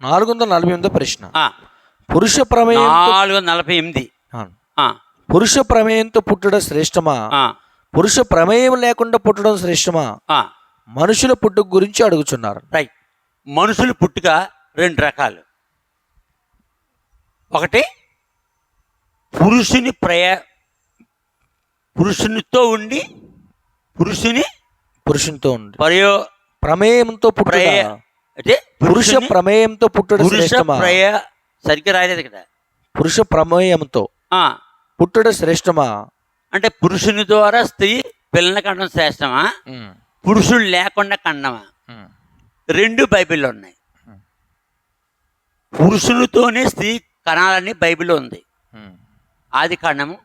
448 ప్రశ్న. ఆ, పురుష ప్రమేయం 448. ఆ, పురుష ప్రమేయంతో పుట్టడం శ్రేష్టమా, ఆ, పురుష ప్రమేయం లేకుండా పుట్టడం శ్రేష్టమా? ఆ. మనుషుల పుట్టుక గురించి అడుగుతున్నారు. రైట్. మనుషులు పుట్టుక 2 రకాలు. ఒకటి పురుషునితో ఉండి పురుషునితో ఉండి ప్రయో ప్రమేయంతో పుట్టుట, అంటే పురుష ప్రమేయంతో పుట్టడం శ్రేష్టమా? సరిగ్గా రాయలేదు కదా. పురుష ప్రమేయంతో ఆ, పుట్టడం శ్రేష్టమా? అంటే పురుషుని ద్వారా స్త్రీ పిల్లల్ని కనడం శ్రేష్టమా, పురుషుడు లేకుండా కనడమా? 2 బైబిల్లో ఉన్నాయి. పురుషునితోనే స్త్రీ కణాలని బైబిల్లో ఉంది. ఆదికాండము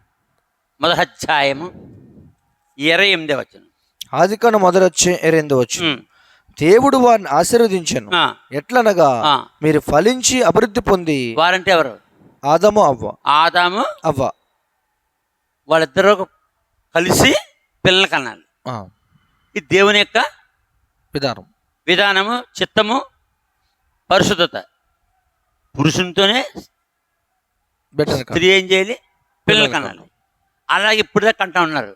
1వ అధ్యాయము 28వ వచనం. ఆదికాండం 1:28 వచనం. దేవుడు వారిని ఆశీర్వదించాను, ఎట్లనగా మీరు ఫలించి అభివృద్ధి పొంది. వారంటే ఎవరు? ఆదాము అవ్వ. వాళ్ళిద్దరూ కలిసి పిల్లలు కనాలి. ఇది దేవుని యొక్క విధానము, చిత్తము, పరిశుద్ధత. పురుషునితోనే స్త్రీ ఏం చేయాలి? పిల్లలు కనాలి. అలాగే ఇప్పుడుదా కంటా ఉన్నారు.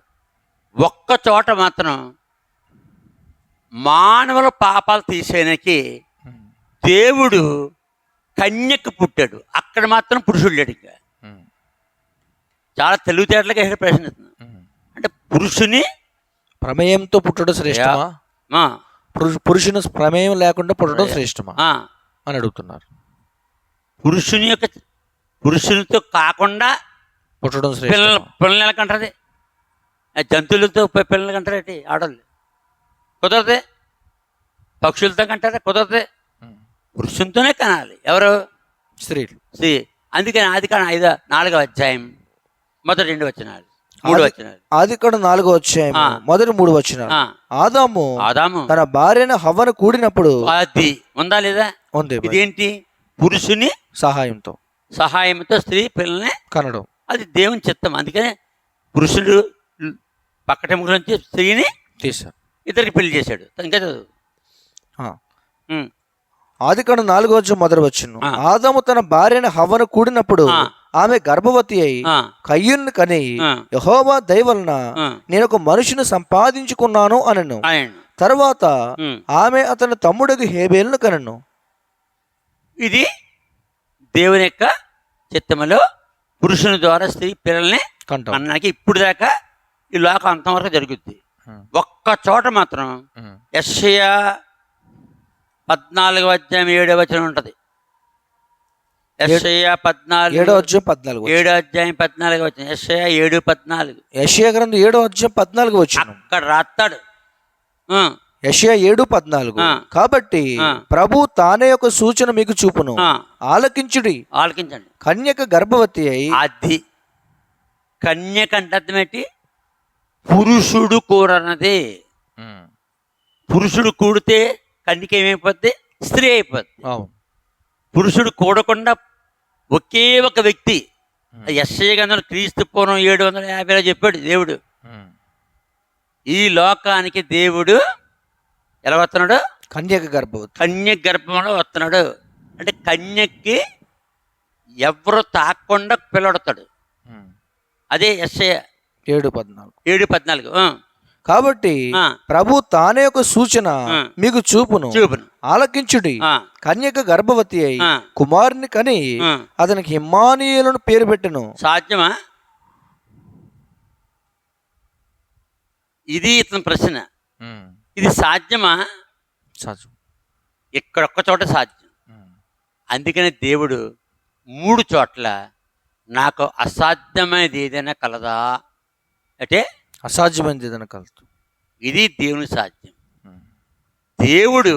ఒక్క చోట మాత్రం మానవుల పాపాలు తీసేయడానికి దేవుడు కన్యకు పుట్టాడు. అక్కడ మాత్రం పురుషుడు లేడు. ఇంకా చాలా తెలివితేటలుగా ఇక్కడ ప్రశ్నిస్తున్నాను. అంటే పురుషుని ప్రమేయంతో పుట్టడం శ్రేష్టమా, పురుషుని ప్రమేయం లేకుండా పుట్టడం శ్రేష్టమా అని అడుగుతున్నారు. పురుషునితో కాకుండా పుట్టడం పిల్లలు ఎలా కంటారు? జంతువులతో పిల్లలు కంటారేంటి? ఆడవాళ్ళు కుదరదే. పక్షులతో కంటారా? కుదరదే. పురుషునితోనే కనాలి. ఎవరు? స్త్రీ. అందుకని ఆదికాండం 4వ అధ్యాయం మొదటి 2 వచనాలు 3 వచనాలు. ఆదికాండం 4వ అధ్యాయం మొదటి 3 వచనాలు. ఆదాము తన భార్యను హవ్వను కూడినప్పుడు. అది ఉందా లేదా? ఉంది. ఇదేంటి? పురుషుని సహాయంతో స్త్రీ పిల్లల్ని కనడం. అది దేవుని చిత్తం. అందుకనే పురుషుడు పక్కటెముక నుంచి స్త్రీని తీశాడు, ఇద్దరికి పెళ్లి చేశాడు. ఇంకా చదువు. ఆదికాండం 4వ అధ్యాయం మొదటి వచనం. ఆదాము తన భార్యను హవ్వను కూడినప్పుడు ఆమె గర్భవతి అయి కయ్యూను కని, యెహోవా దయ వలన నేను ఒక మనిషిని సంపాదించుకున్నాను అనెను. తర్వాత ఆమె అతని తమ్ముడికి హేబేలును కనెను. ఇది దేవుని యొక్క చిత్తములో పురుషుని ద్వారా స్త్రీ పిల్లల్ని కనడానికి ఇప్పుడు దాకా ఈ లోకం అంతవరకు జరుగుద్ది. ఒక్క చోట మాత్రం యెషయా 14వ అధ్యాయం 7వ వచనం ఉంటుంది. యెషయా 7వ అధ్యాయం 14వ వచనం. యెషయా 7:14. యెషయా గ్రంథం 7వ అధ్యాయం 14వ వచనం. అక్కడ రాస్తాడు. యెషయా 7:14. కాబట్టి ప్రభు తానే ఒక సూచన మీకు చూపును, ఆలకించండి. కన్యక గర్భవతి అయి. అది కన్యక అంటే అర్థం ఏంటి? పురుషుడు కూరన్నది. పురుషుడు కూడితే కన్యక ఏమైపోద్ది? స్త్రీ అయిపోద్ది. పురుషుడు కూడకుండా ఒకే ఒక వ్యక్తి. యెషయా గ్రంథంలో క్రీస్తు పూర్వం 750లో చెప్పాడు దేవుడు. ఈ లోకానికి దేవుడు ఎలా వస్తున్నాడు? కన్యక గర్భంలో వస్తున్నాడు. అంటే కన్యకి ఎవరు తాకుండా పిల్లడతాడు. అదే యెషయా 7:14. కాబట్టి ప్రభు తానే ఒక సూచన మీకు చూపును, ఆలకించుడి. కన్యక గర్భవతి అయి కుమారుని కని అతనికి ఇమ్మానుయేలును పేరు పెట్టెను. సాధ్యమా? ఇది ఇతని ప్రశ్న. ఇది సాధ్యమా? ఇక్కడొక్క చోట సాధ్యం. అందుకని దేవుడు 3 చోట్ల నాకు అసాధ్యమైనది ఏదైనా కలదా అంటే అసాధ్యమైనది ఏదైనా కలదు. ఇది దేవుని సాధ్యం. దేవుడు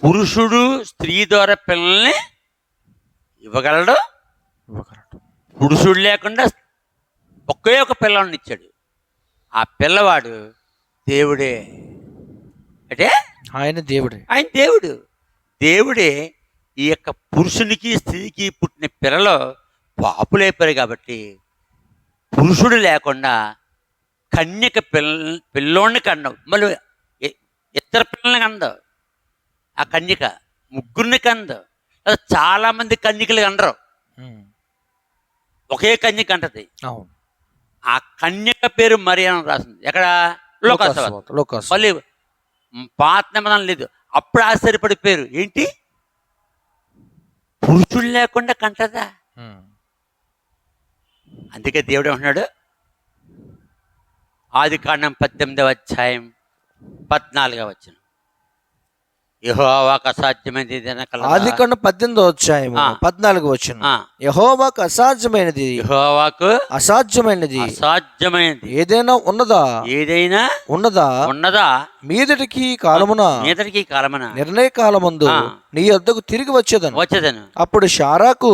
పురుషుడు స్త్రీ ద్వారా పిల్లల్ని ఇవ్వగలడు. పురుషుడు లేకుండా ఒకే ఒక పిల్లవాడిని ఇచ్చాడు. ఆ పిల్లవాడు దేవుడే. అంటే ఆయన దేవుడే ఈ యొక్క పురుషునికి స్త్రీకి పుట్టిన పిల్లలు పాపులైపోయారు. కాబట్టి పురుషుడు లేకుండా కన్యక పిల్లోడిని కన్నావు, మళ్ళీ ఇతర పిల్లల్ని కన్నావు. ఆ కన్యక ముగ్గురిని కందు. చాలా మంది కన్యకలు అనరు, ఒకే కన్యక అంటది. ఆ కన్యక పేరు మరియ అని రాసింది. ఎక్కడ? లోకాసు. మళ్ళీ పాత నిబంధన లేదు. అప్పుడు ఆశ్చర్యపడి పేరు ఏంటి, పురుషుడు లేకుండా కంటదా? అందుకే దేవుడు ఏమంటున్నాడు, ఆదికాండం 18:14 యెహోవాకు అసాధ్యమైనది ఏదైనా కలదా? ఆదికాండం 18:14 యెహోవాకు అసాధ్యమైనది, యెహోవాకు అసాధ్యమైనది ఏదైనా ఉన్నదా? ఏదైనా ఉన్నదా? మీదటికి కాలమున నిర్ణయ కాలమందు నీ యొద్దకు తిరిగి వచ్చేదను. అప్పుడు షారాకు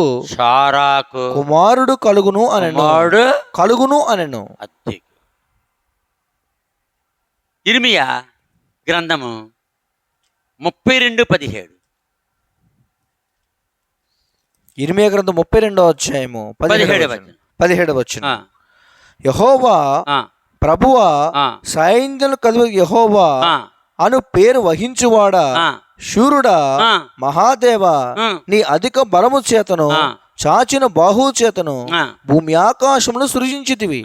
కుమారుడు కలుగును అనెను. ఇర్మియా గ్రంథము 32:17. ఇర్మియా గ్రంథం 32:17 యెహోవా ప్రభువా సైన్యాలు కలుగు యెహోవా అను పేరు వహించువాడా, శూరుడా, మహాదేవా, నీ అధిక బలము చేతను చాచిన బాహు చేతను భూమి ఆకాశమును సృజించితివి.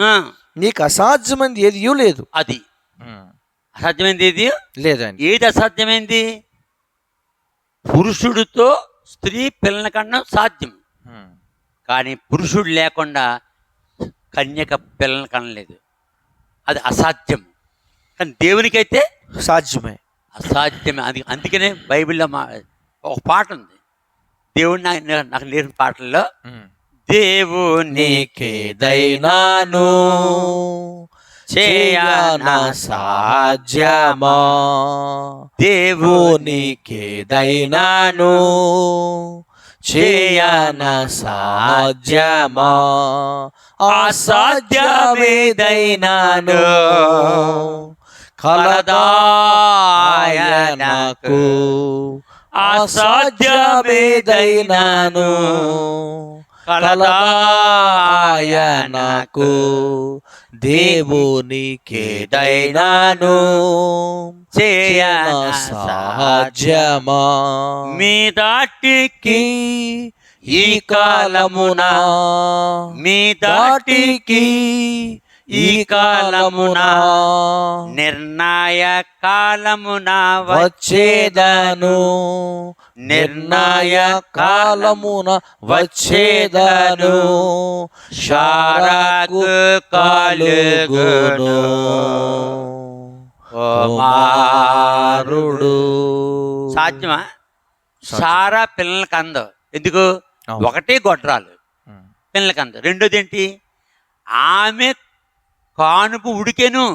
నీకు అసాధ్యమైంది ఏది లేదు. అది అసాధ్యమైంది ఏది లేదండి. ఏది అసాధ్యమైంది? పురుషుడితో స్త్రీ పిల్లల కన్నా సాధ్యం, కానీ పురుషుడు లేకుండా కన్యక పిల్లల కనలేదు. అది అసాధ్యం. కానీ దేవునికైతే సాధ్యమే. అసాధ్యమే. అందుకనే బైబిల్లో ఒక పాట ఉంది, దేవుడు నాకు నేర్పిన పాటల్లో, దేవునికేదైనాను చేయనా సాధ్యమా, దేవునికేదైనాను చేయనా సాధ్యమా, అసాధ్యమేదైనాను కలదాయనకు, అసాధ్యమేదైనాను కలదాయనకు, దేవునికేదైనాను చేయనా సాధ్యమా. మీ దాటికి ఈ కాలమున, మీ దాటికి ఈ కాలమున, నిర్ణయ కాలమున వచ్చేదను, నిర్ణయ కాలమున వచ్చేదను, షారాకు కలుగును కుమారుడు. సాధ్యమా? సారా పిల్లలకి అందు. ఎందుకు? ఒకటి గొడ్రాలు పిల్లలకి అందు. రెండోది ఏంటి? ఆమె కానుపు ఉడికెను.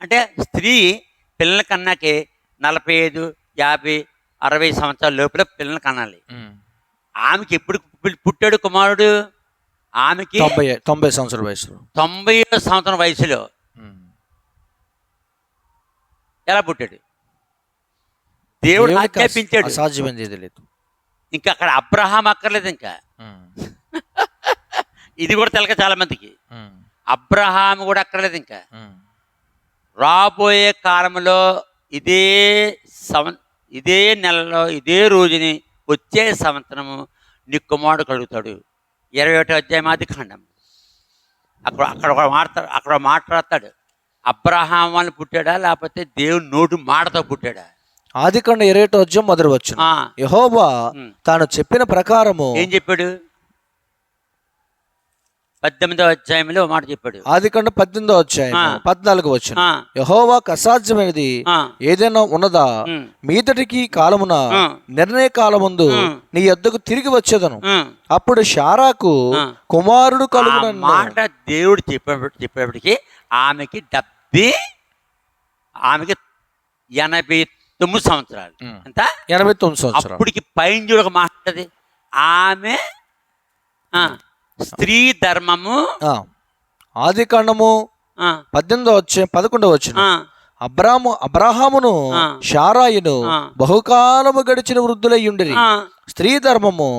అంటే స్త్రీ పిల్లల కన్నాకే 45, 50, 60 సంవత్సరాల లోపల పిల్లలు కనాలి. ఆమెకి ఎప్పుడు పుట్టాడు కుమారుడు? ఆమెకి 90 సంవత్సరాల వయసులో. 90 సంవత్సరం వయసులో ఎలా పుట్టాడు? దేవుడు ఆజ్ఞాపించాడు. సాధ్యమైనది లేదు. ఇంకా అక్కడ అబ్రహాం అక్కర్లేదు. ఇంకా ఇది కూడా తెలక చాలా మందికి. అబ్రహాం కూడా అక్కర్లేదు. ఇంకా రాబోయే కాలంలో ఇదే నెలలో ఇదే రోజుని వచ్చే సంవత్సరము నీ కుమారుడు కలుగుతాడు. 21వ అధ్యాయం ఆదికాండం. అక్కడ మాట్లాడతాడు, అబ్రహాం వాళ్ళు పుట్టాడా లేకపోతే దేవుని నోటి మాటతో పుట్టాడా? ఆదికాండం 21వ అధ్యాయం 1వ వచనం. యెహోవా తాను చెప్పిన ప్రకారము ఏం చెప్పాడు? 18వ అధ్యాయంలో మాట చెప్పాడు. ఆదికాండం 18వ అధ్యాయం 14వ వచనం. యెహోవాకు అసాధ్యమైనది ఏదైనా ఉన్నదా? మీదటికి కాలమున నిర్ణయ కాలమందు నీ యొద్దకు తిరిగి వచ్చేదను. అప్పుడు షారాకు కుమారుడు కలుగును. మాట దేవుడు చెప్పేప్పటికి ఆమెకి 89 సంవత్సరాలు. ఎంత? 89 సంవత్సరాలు. అప్పటికి పైన చూడ ఒక మాట్లాడది. ఆమె స్త్రీ ధర్మము. ఆదికాండము 18వ అధ్యాయం 11వ వచనం. అబ్రాహామును షారాయును బహుకాలము గడిచిన వృద్ధులయ్యుండిరి. స్త్రీ ధర్మము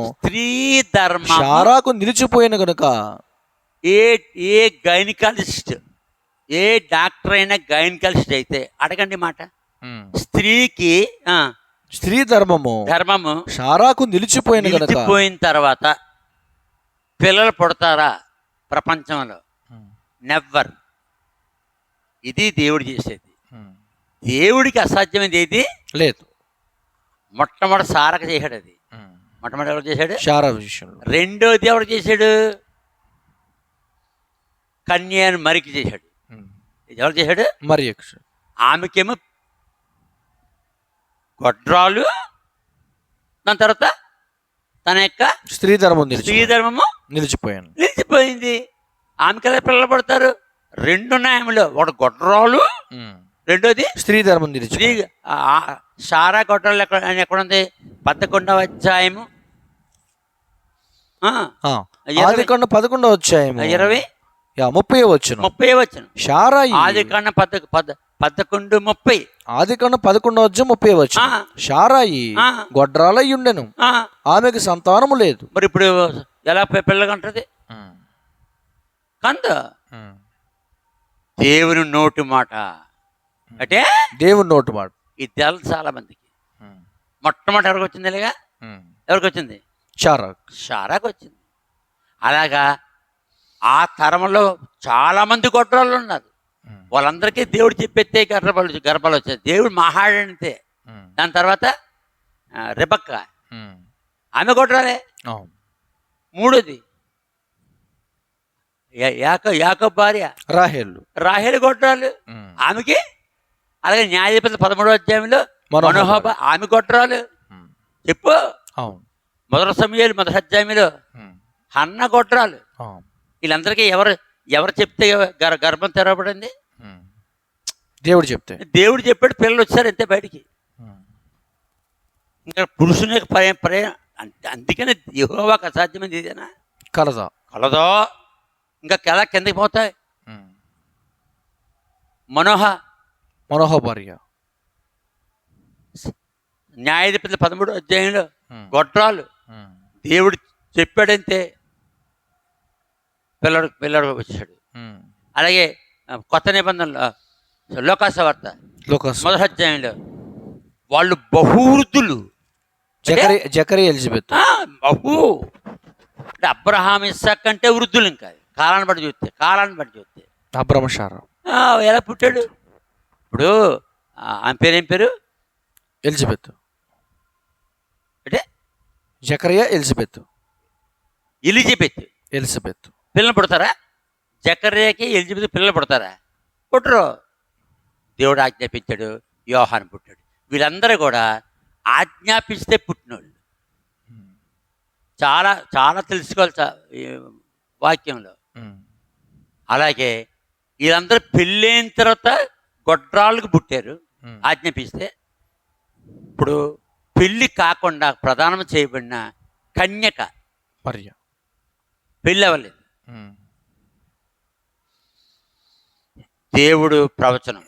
షారాకు నిలిచిపోయిన గనుక ఏ గైనకాలజిస్ట్, ఏ డాక్టర్ అయినా గైనకాలజిస్ట్ అయితే అడగండి మాట, స్త్రీకి స్త్రీ ధర్మము శారాకు నిలిచిపోయిన తర్వాత పిల్లలు పుడతారా ప్రపంచంలో? నెవ్వర్. ఇది దేవుడు చేసేది. దేవుడికి అసాధ్యమైనది ఏది లేదు. మొట్టమొదటి సారకు చేశాడు. అది మొట్టమొదటి ఎవరు చేశాడు? శారా విషయంలో. రెండోది ఎవరు చేశాడు? కన్యను మరికి చేశాడు. ఎవరు చేశాడు? మరి. ఆమెకేమో గొడ్రాలు, దాని తర్వాత తన యొక్క స్త్రీ ధర్మము నిలిచిపోయింది. ఆమెకి ఎలా పిల్లలు పడతారు? రెండు న్యాయములు, ఒకటి గొడ్రాలు, రెండోది స్త్రీ ధర్మం. సారా గొడ్రాలు ఎక్కడుంది? 11వ అధ్యాయము 11వ అధ్యాయము 30వ వచనం. శారా ఆదికాండం 11:30. ఆదికాండం 11వ అధ్యాయం 30వ వచనం. శారాయి గొడ్రాలై ఉండెను, ఆమెకు సంతానము లేదు. మరి ఇప్పుడు ఎలా పిల్లగంటది? కంద దేవుని నోటి మాట అంటే దేవుని నోటి మాట. ఇది తెలుసు చాలా మందికి. మొట్టమొదటి ఎవరికి వచ్చింది? ఇలాగా ఎవరికి వచ్చింది? శారాకు వచ్చింది. అలాగా ఆ తరంలో చాలా మంది గొడ్రాళ్ళు ఉన్నారు. వాళ్ళందరికీ దేవుడు చెప్పెత్తే గర్భాలు వచ్చాయి. దేవుడు మహాడంతే. దాని తర్వాత రెబక్క, ఆమె గొడ్రాలే. మూడోది యాకోబు భార్య రాహేలు గొడ్రాలు, ఆమెకి. అలాగే న్యాయాధిపతులు 13వ అధ్యాయంలో మనోహబ, ఆమె గొడ్రాలు. చెప్పు. మొదటి సమయాలు 1వ అధ్యాయంలో హన్న గొడ్రాలు. వీళ్ళందరికీ ఎవరు చెప్తే గర్భం తెరవబడింది? దేవుడు చెప్పాడు. పిల్లలు వచ్చారు అంతే బయటికి. ఇంకా పురుషుని అందుకనే యెహోవాకు అసాధ్యమైంది ఇదేనా? కలదో. ఇంకా ఎలా కిందకి పోతాయి? మనోహ భార్య న్యాయాధిపతులు 13వ అధ్యాయంలో గొడ్రాలు. దేవుడు చెప్పాడంతే పిల్లడు వచ్చాడు. అలాగే కొత్త నిబంధనలో లోకాసువార్త 1వ అధ్యాయంలో వాళ్ళు బహువృద్ధులు. జకరియా ఎలిజబెత్ బహు అంటే అబ్రహాం ఇస్సాక్ కంటే వృద్ధులు. ఇంకా కాలాన్ని బట్టి చూస్తే అబ్రహాము శారా ఎలా పుట్టాడు? ఇప్పుడు ఆమె పేరు ఏం పేరు? ఎలిజబెత్. అంటే జకరియా ఎలిజబెత్ పిల్లలు పుడతారా? జకర్యాకి ఎలిజబెత్ పిల్లలు పుడతారా? పుట్టరు. దేవుడు ఆజ్ఞాపించాడు, యోహాను పుట్టాడు. వీళ్ళందరూ కూడా ఆజ్ఞాపిస్తే పుట్టినోళ్ళు. చాలా చాలా తెలుసుకోవాలి వాక్యంలో. అలాగే వీళ్ళందరూ పెళ్ళైన తర్వాత గొడ్రాళ్ళకు పుట్టారు ఆజ్ఞాపిస్తే. ఇప్పుడు పెళ్ళి కాకుండా ప్రదానం చేయబడిన కన్యక పెళ్ళి అవ్వలేదు. దేవుడు ప్రవచనం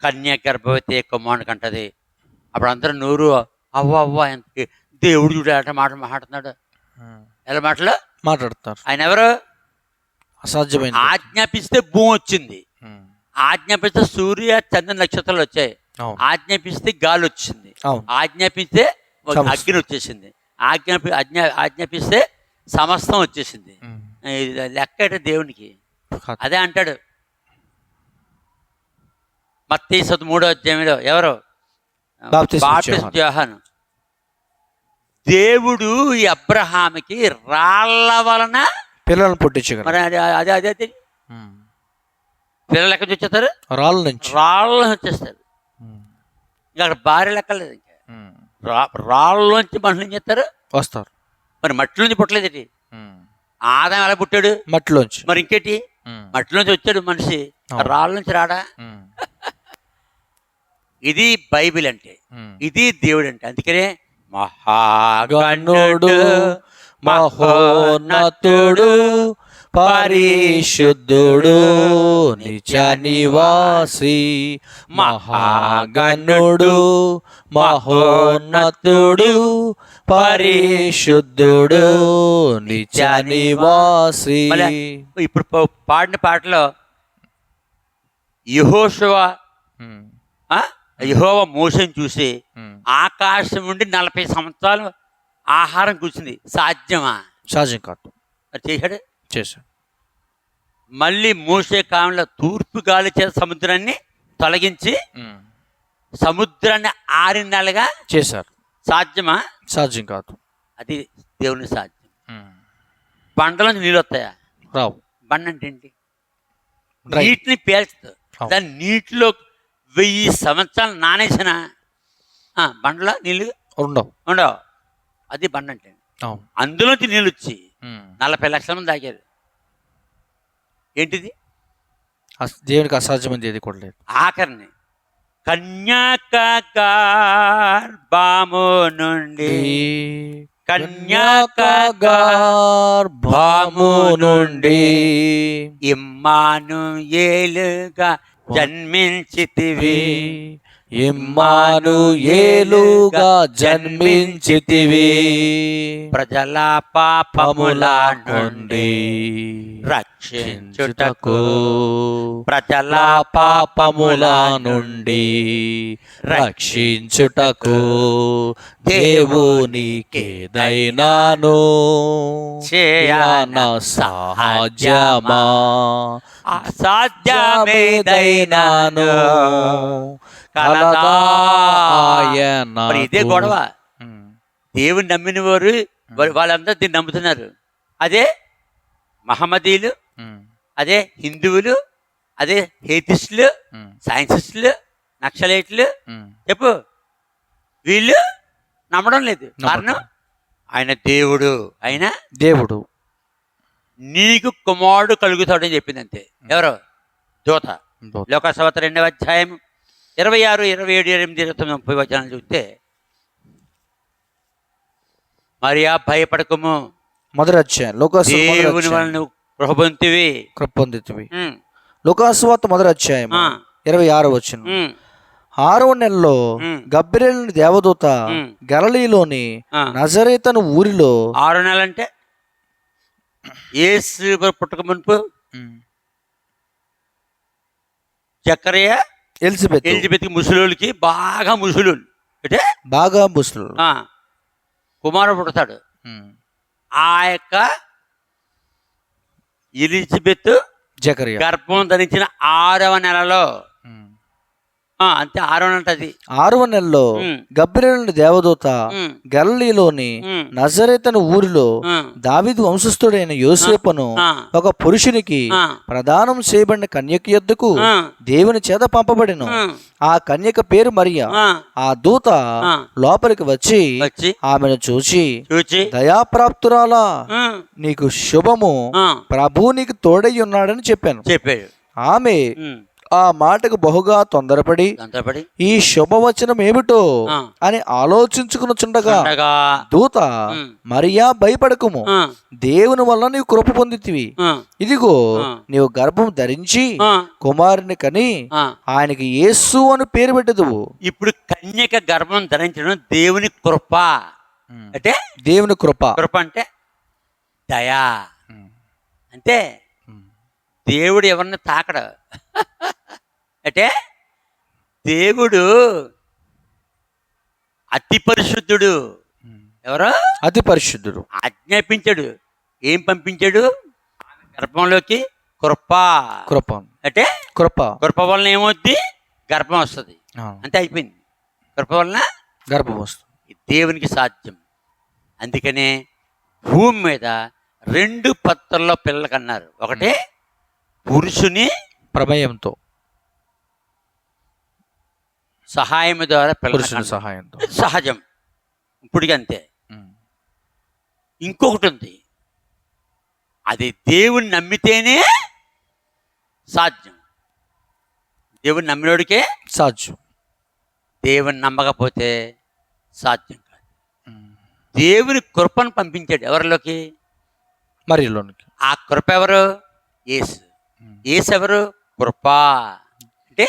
కన్య గర్భవతి కుమారునికి అంటది. అప్పుడు అందరూ నూరు అవ్వ ఎంత దేవుడు చూడ మాట్లాడుతున్నాడు. ఎలా మాట్లాడుతారు? ఆయన ఎవరు? అసాధ్యమైన. ఆజ్ఞాపిస్తే భూమి వచ్చింది, ఆజ్ఞాపిస్తే సూర్య చంద్ర నక్షత్రాలు వచ్చాయి, ఆజ్ఞాపిస్తే గాలి వచ్చింది, ఆజ్ఞాపిస్తే అగ్ని వచ్చేసింది, ఆజ్ఞాపిస్తే సమస్తం వచ్చేసింది. లెక్క అంటే దేవునికి అదే అంటాడు. మత్తయి 3వ అధ్యాయంలో ఎవరు? బాప్తిస్మ యోహాను. దేవుడు ఈ అబ్రహాముకి రాళ్ల వలన పిల్లలను పుట్టించగలరు. మరి అదే పిల్లలు ఎక్కడి నుంచి వచ్చేస్తారు? రాళ్ళ నుంచి వచ్చేస్తారు. ఇంకా అక్కడ భార్య లెక్కలేదు. ఇంకా రాళ్ళలోంచి మనుషులు ఏం చేస్తారు? వస్తారు. మరి మట్టిలోంచి పుట్టలేదేటి? ఆదాం ఎలా పుట్టాడు? మట్టిలోంచి. మరి ఇంకేటి? మట్టిలోంచి వచ్చాడు మనిషి, రాళ్ళ నుంచి రాడా? ఇది బైబిల్ అంటే, ఇది దేవుడు అంటే. అందుకనే మహాగణుడు మహోన్నతుడు పరిశుద్ధుడు నిజ నివాసి, మహాగణుడు మహోన్నతుడు పరిశుద్ధుడు నిజ నివాసి. ఇప్పుడు పాడిన పాటలో యెహోషువ యెహోవా మోషేని చూసి ఆకాశం నుండి 40 సంవత్సరాలు ఆహారం కూర్చుంది, సాధ్యమా? సాధ్యం కాదు. మరి చేశాడు, చేశాడు. మళ్ళీ మోషే కాలంలో తూర్పు గాలి చేత సముద్రాన్ని తొలగించి సముద్రాన్ని 6 నెలలుగా చేశారు. సాధ్యమా? సాధ్యం కాదు. అది దేవుని సాధ్యం. బండలో నీళ్ళు వస్తాయా? రావు. బండ అంటే ఏంటి? నీటిని పేల్చుతుంది. దాని నీటిలో 1000 సంవత్సరాలు నానేసిన బండలో నీళ్ళు ఉండవు. అది బండ అంటే. అందులోంచి నీళ్ళు వచ్చి 40 లక్షల మంది తాగారు. ఏంటిది? దేవునికి అసాధ్యమైనది ఏది కూడా లేదు. ఆఖరిని కన్యాకార్భము నుండి కన్యాకార్భము నుండి ఇమ్మానుయేలుగా జన్మించితివి, ఇమ్మానుయేలుగా జన్మించితివి. ప్రజల పాపముల నుండి రక్షించుటకు, ప్రజల పాపముల నుండి రక్షించుటకు దేవునికేదైనాను చేయన సాధ్యమా? అసాధ్యమేదైనాను కలదా ఆయన. ఇదే గొడవ. దేవుని నమ్మిన వారు వాళ్ళందరూ దీన్ని నమ్ముతున్నారు. అదే మహమ్మదీయులు, అదే హిందువులు, అదే హేతిస్టులు, సైన్సిస్టులు, నక్సలైట్లు, చెప్పు, వీళ్ళు నమ్మడం లేదు. కారణం ఆయన దేవుడు, ఆయన దేవుడు. నీకు కుమారుడు కలుగుతాడని చెప్పింది అంతే. ఎవరు? దూత. లోకసవత 2వ అధ్యాయం 26, 27, 28, 29, 30 వచనాలు చూస్తే, మరియా భయపడకము, మొదటి అధ్యాయం దేవుని వలన కృప పొందితివి. లోకాసువార్త మొదటి అధ్యాయం 26వ వచనం. 6వ నెలలో గబ్రియలు దేవదూత గలిలయలోని నజరేతను ఊరిలో. 6వ నెల అంటే యేసు పుట్టక మునుపు జకర్య ఎలిజబెత్ ముసలోళ్ళకి బాగా ముసలోళ్ళు అంటే కుమారుడు పుడతాడు. ఆ యొక్క ఎలిజబెత్ జకర్య గర్భం ధరించిన 6వ నెలలో, అంతే 6వ నెల. అది 6వ నెలలో గబ్రియలు దేవదూత గలిలయలోని నజరేతను ఊరిలో దావీదు వంశస్థుడైన యోసేపును ఒక పురుషునికి ప్రదానం చేయబడిన కన్యక యొద్దకు దేవుని చేత పంపబడిను. ఆ కన్యక పేరు మరియా. ఆ దూత లోపలికి వచ్చి ఆమెను చూచి, దయాప్రాప్తురాలా, నీకు శుభము, ప్రభు నీకు తోడై ఉన్నాడని చెప్పాడు. ఆమె ఆ మాటకు బహుగా తొందరపడి ఈ శుభవచనం ఏమిటో అని ఆలోచించుకునుచుండగా దూత, మరియా భయపడకుము, దేవుని వల్ల నీవు కృప పొందితివి. ఇదిగో నీవు గర్భం ధరించి కుమారుని కని ఆయనకి యేసు అని పేరు పెట్టదువు. ఇప్పుడు కన్యక గర్భం ధరించడం దేవుని కృప. అంటే దేవుని కృప. కృప అంటే దయా. అంటే దేవుడు ఎవరిని తాకడు. అంటే దేవుడు అతి పరిశుద్ధుడు. ఎవరు? అతి పరిశుద్ధుడు. ఆజ్ఞాపించాడు. ఏం పంపించాడు? గర్భంలోకి కృప. అంటే కృప వలన ఏమవుద్ది? గర్భం వస్తుంది. అంతే, అయిపోయింది. కృప వలన గర్భం వస్తుంది. దేవునికి సాధ్యం. అందుకనే భూమి మీద 2 పత్రుల్లో పిల్లలు కన్నారు. ఒకటి పురుషుని ప్రమేయంతో, సహాయం ద్వారా పురుషుని సహాయంతో. సహజం, ఇప్పటికి అంతే. ఇంకొకటి ఉంది, అది దేవుని నమ్మితేనే సాధ్యం. దేవుని నమ్మినోడికే సాధ్యం. దేవుని నమ్మకపోతే సాధ్యం కాదు. దేవుని కృపను పంపించాడు ఎవరిలోకి? మరియలోనికి. ఆ కృప ఎవరు? యేసు. యేసు ఎవరు? కృప. అంటే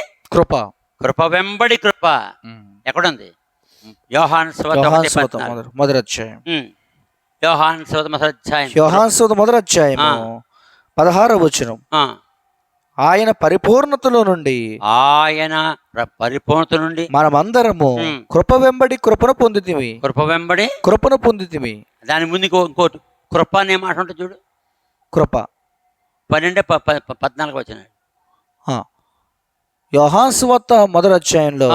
కృప వెంబడి కృప. ఎక్కడుంది? యోహాను సువార్త మొదటి అధ్యాయం. యోహాను సువార్త మొదటి అధ్యాయం 16వ వచనం. ఆయన పరిపూర్ణతలో నుండి ఆయన పరిపూర్ణత నుండి మనమందరము కృప వెంబడి కృపను పొందితిమి. కృప వెంబడి కృపను పొందితిమి. దాని ముందు ఇంకోటి కృప అనే మాట ఉంటుంది చూడు. కృప 12-14 వచ్చిన యోహాను సువార్త మొదటి అధ్యాయంలో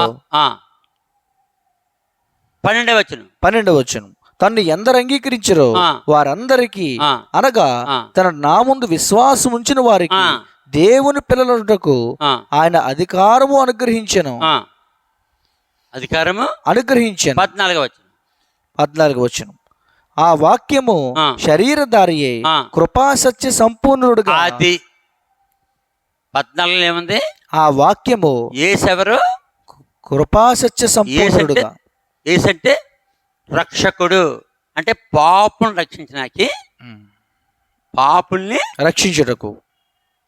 12 వచనం. తన్ను ఎందరు అంగీకరించరో వారందరికీ అనగా తన నా ముందు విశ్వాసం ఉంచిన వారికి దేవుని పిల్లలకు ఆయన అధికారము అనుగ్రహించెను. 14 వచనం. ఆ వాక్యము శరీరధారి అయి కృపా సత్య సంపూర్ణుడుగా. అది 14 ఏముంది? ఆ వాక్యము యేసెవరు? కృపా సత్య సంపూర్ణుడుగా. యేసంటే రక్షకుడు, అంటే పాపులను రక్షించడానికి, పాపుల్ని రక్షించుటకు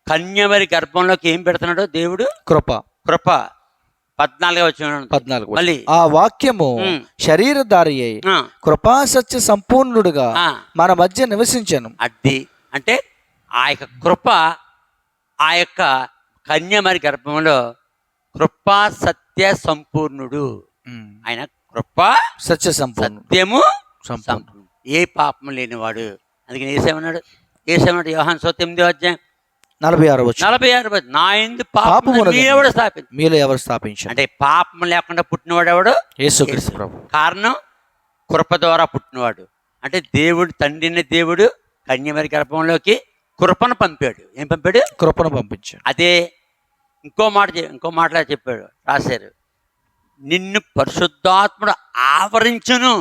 కన్యమరి గర్భంలోకి ఏం పెడుతున్నాడు దేవుడు? కృప. 14 వచ్చిన మళ్ళీ ఆ వాక్యము శరీరధారి అయి కృపా సత్య సంపూర్ణుడుగా మన మధ్య నివసించను. అది అంటే ఆ యొక్క కృప, ఆ యొక్క కన్యమరి గర్భంలో కృపా సత్య సంపూర్ణుడు. ఆయన కృప సత్య సంపూర్ణ, సత్యము సంపూర్ణుడు, ఏ పాపం లేనివాడు. అందుకని ఏసేమన్నాడు యోహాను 8వ అధ్యాయం 46 నా యందు పాపము మీలో ఎవరు స్థాపించారు? అంటే పాపం లేకుండా పుట్టినవాడు ఎవడు? యేసుక్రీస్తు ప్రభు. కారణం కృప ద్వారా పుట్టినవాడు. అంటే దేవుడు, తండ్రిని దేవుడు కన్యమరి గర్భంలోకి కృపను పంపాడు. ఏం పంపాడు? కృపను పంపించాడు. అదే ఇంకో మాటలా చెప్పాడు, రాశారు, నిన్ను పరిశుద్ధాత్ముడు ఆవరించును.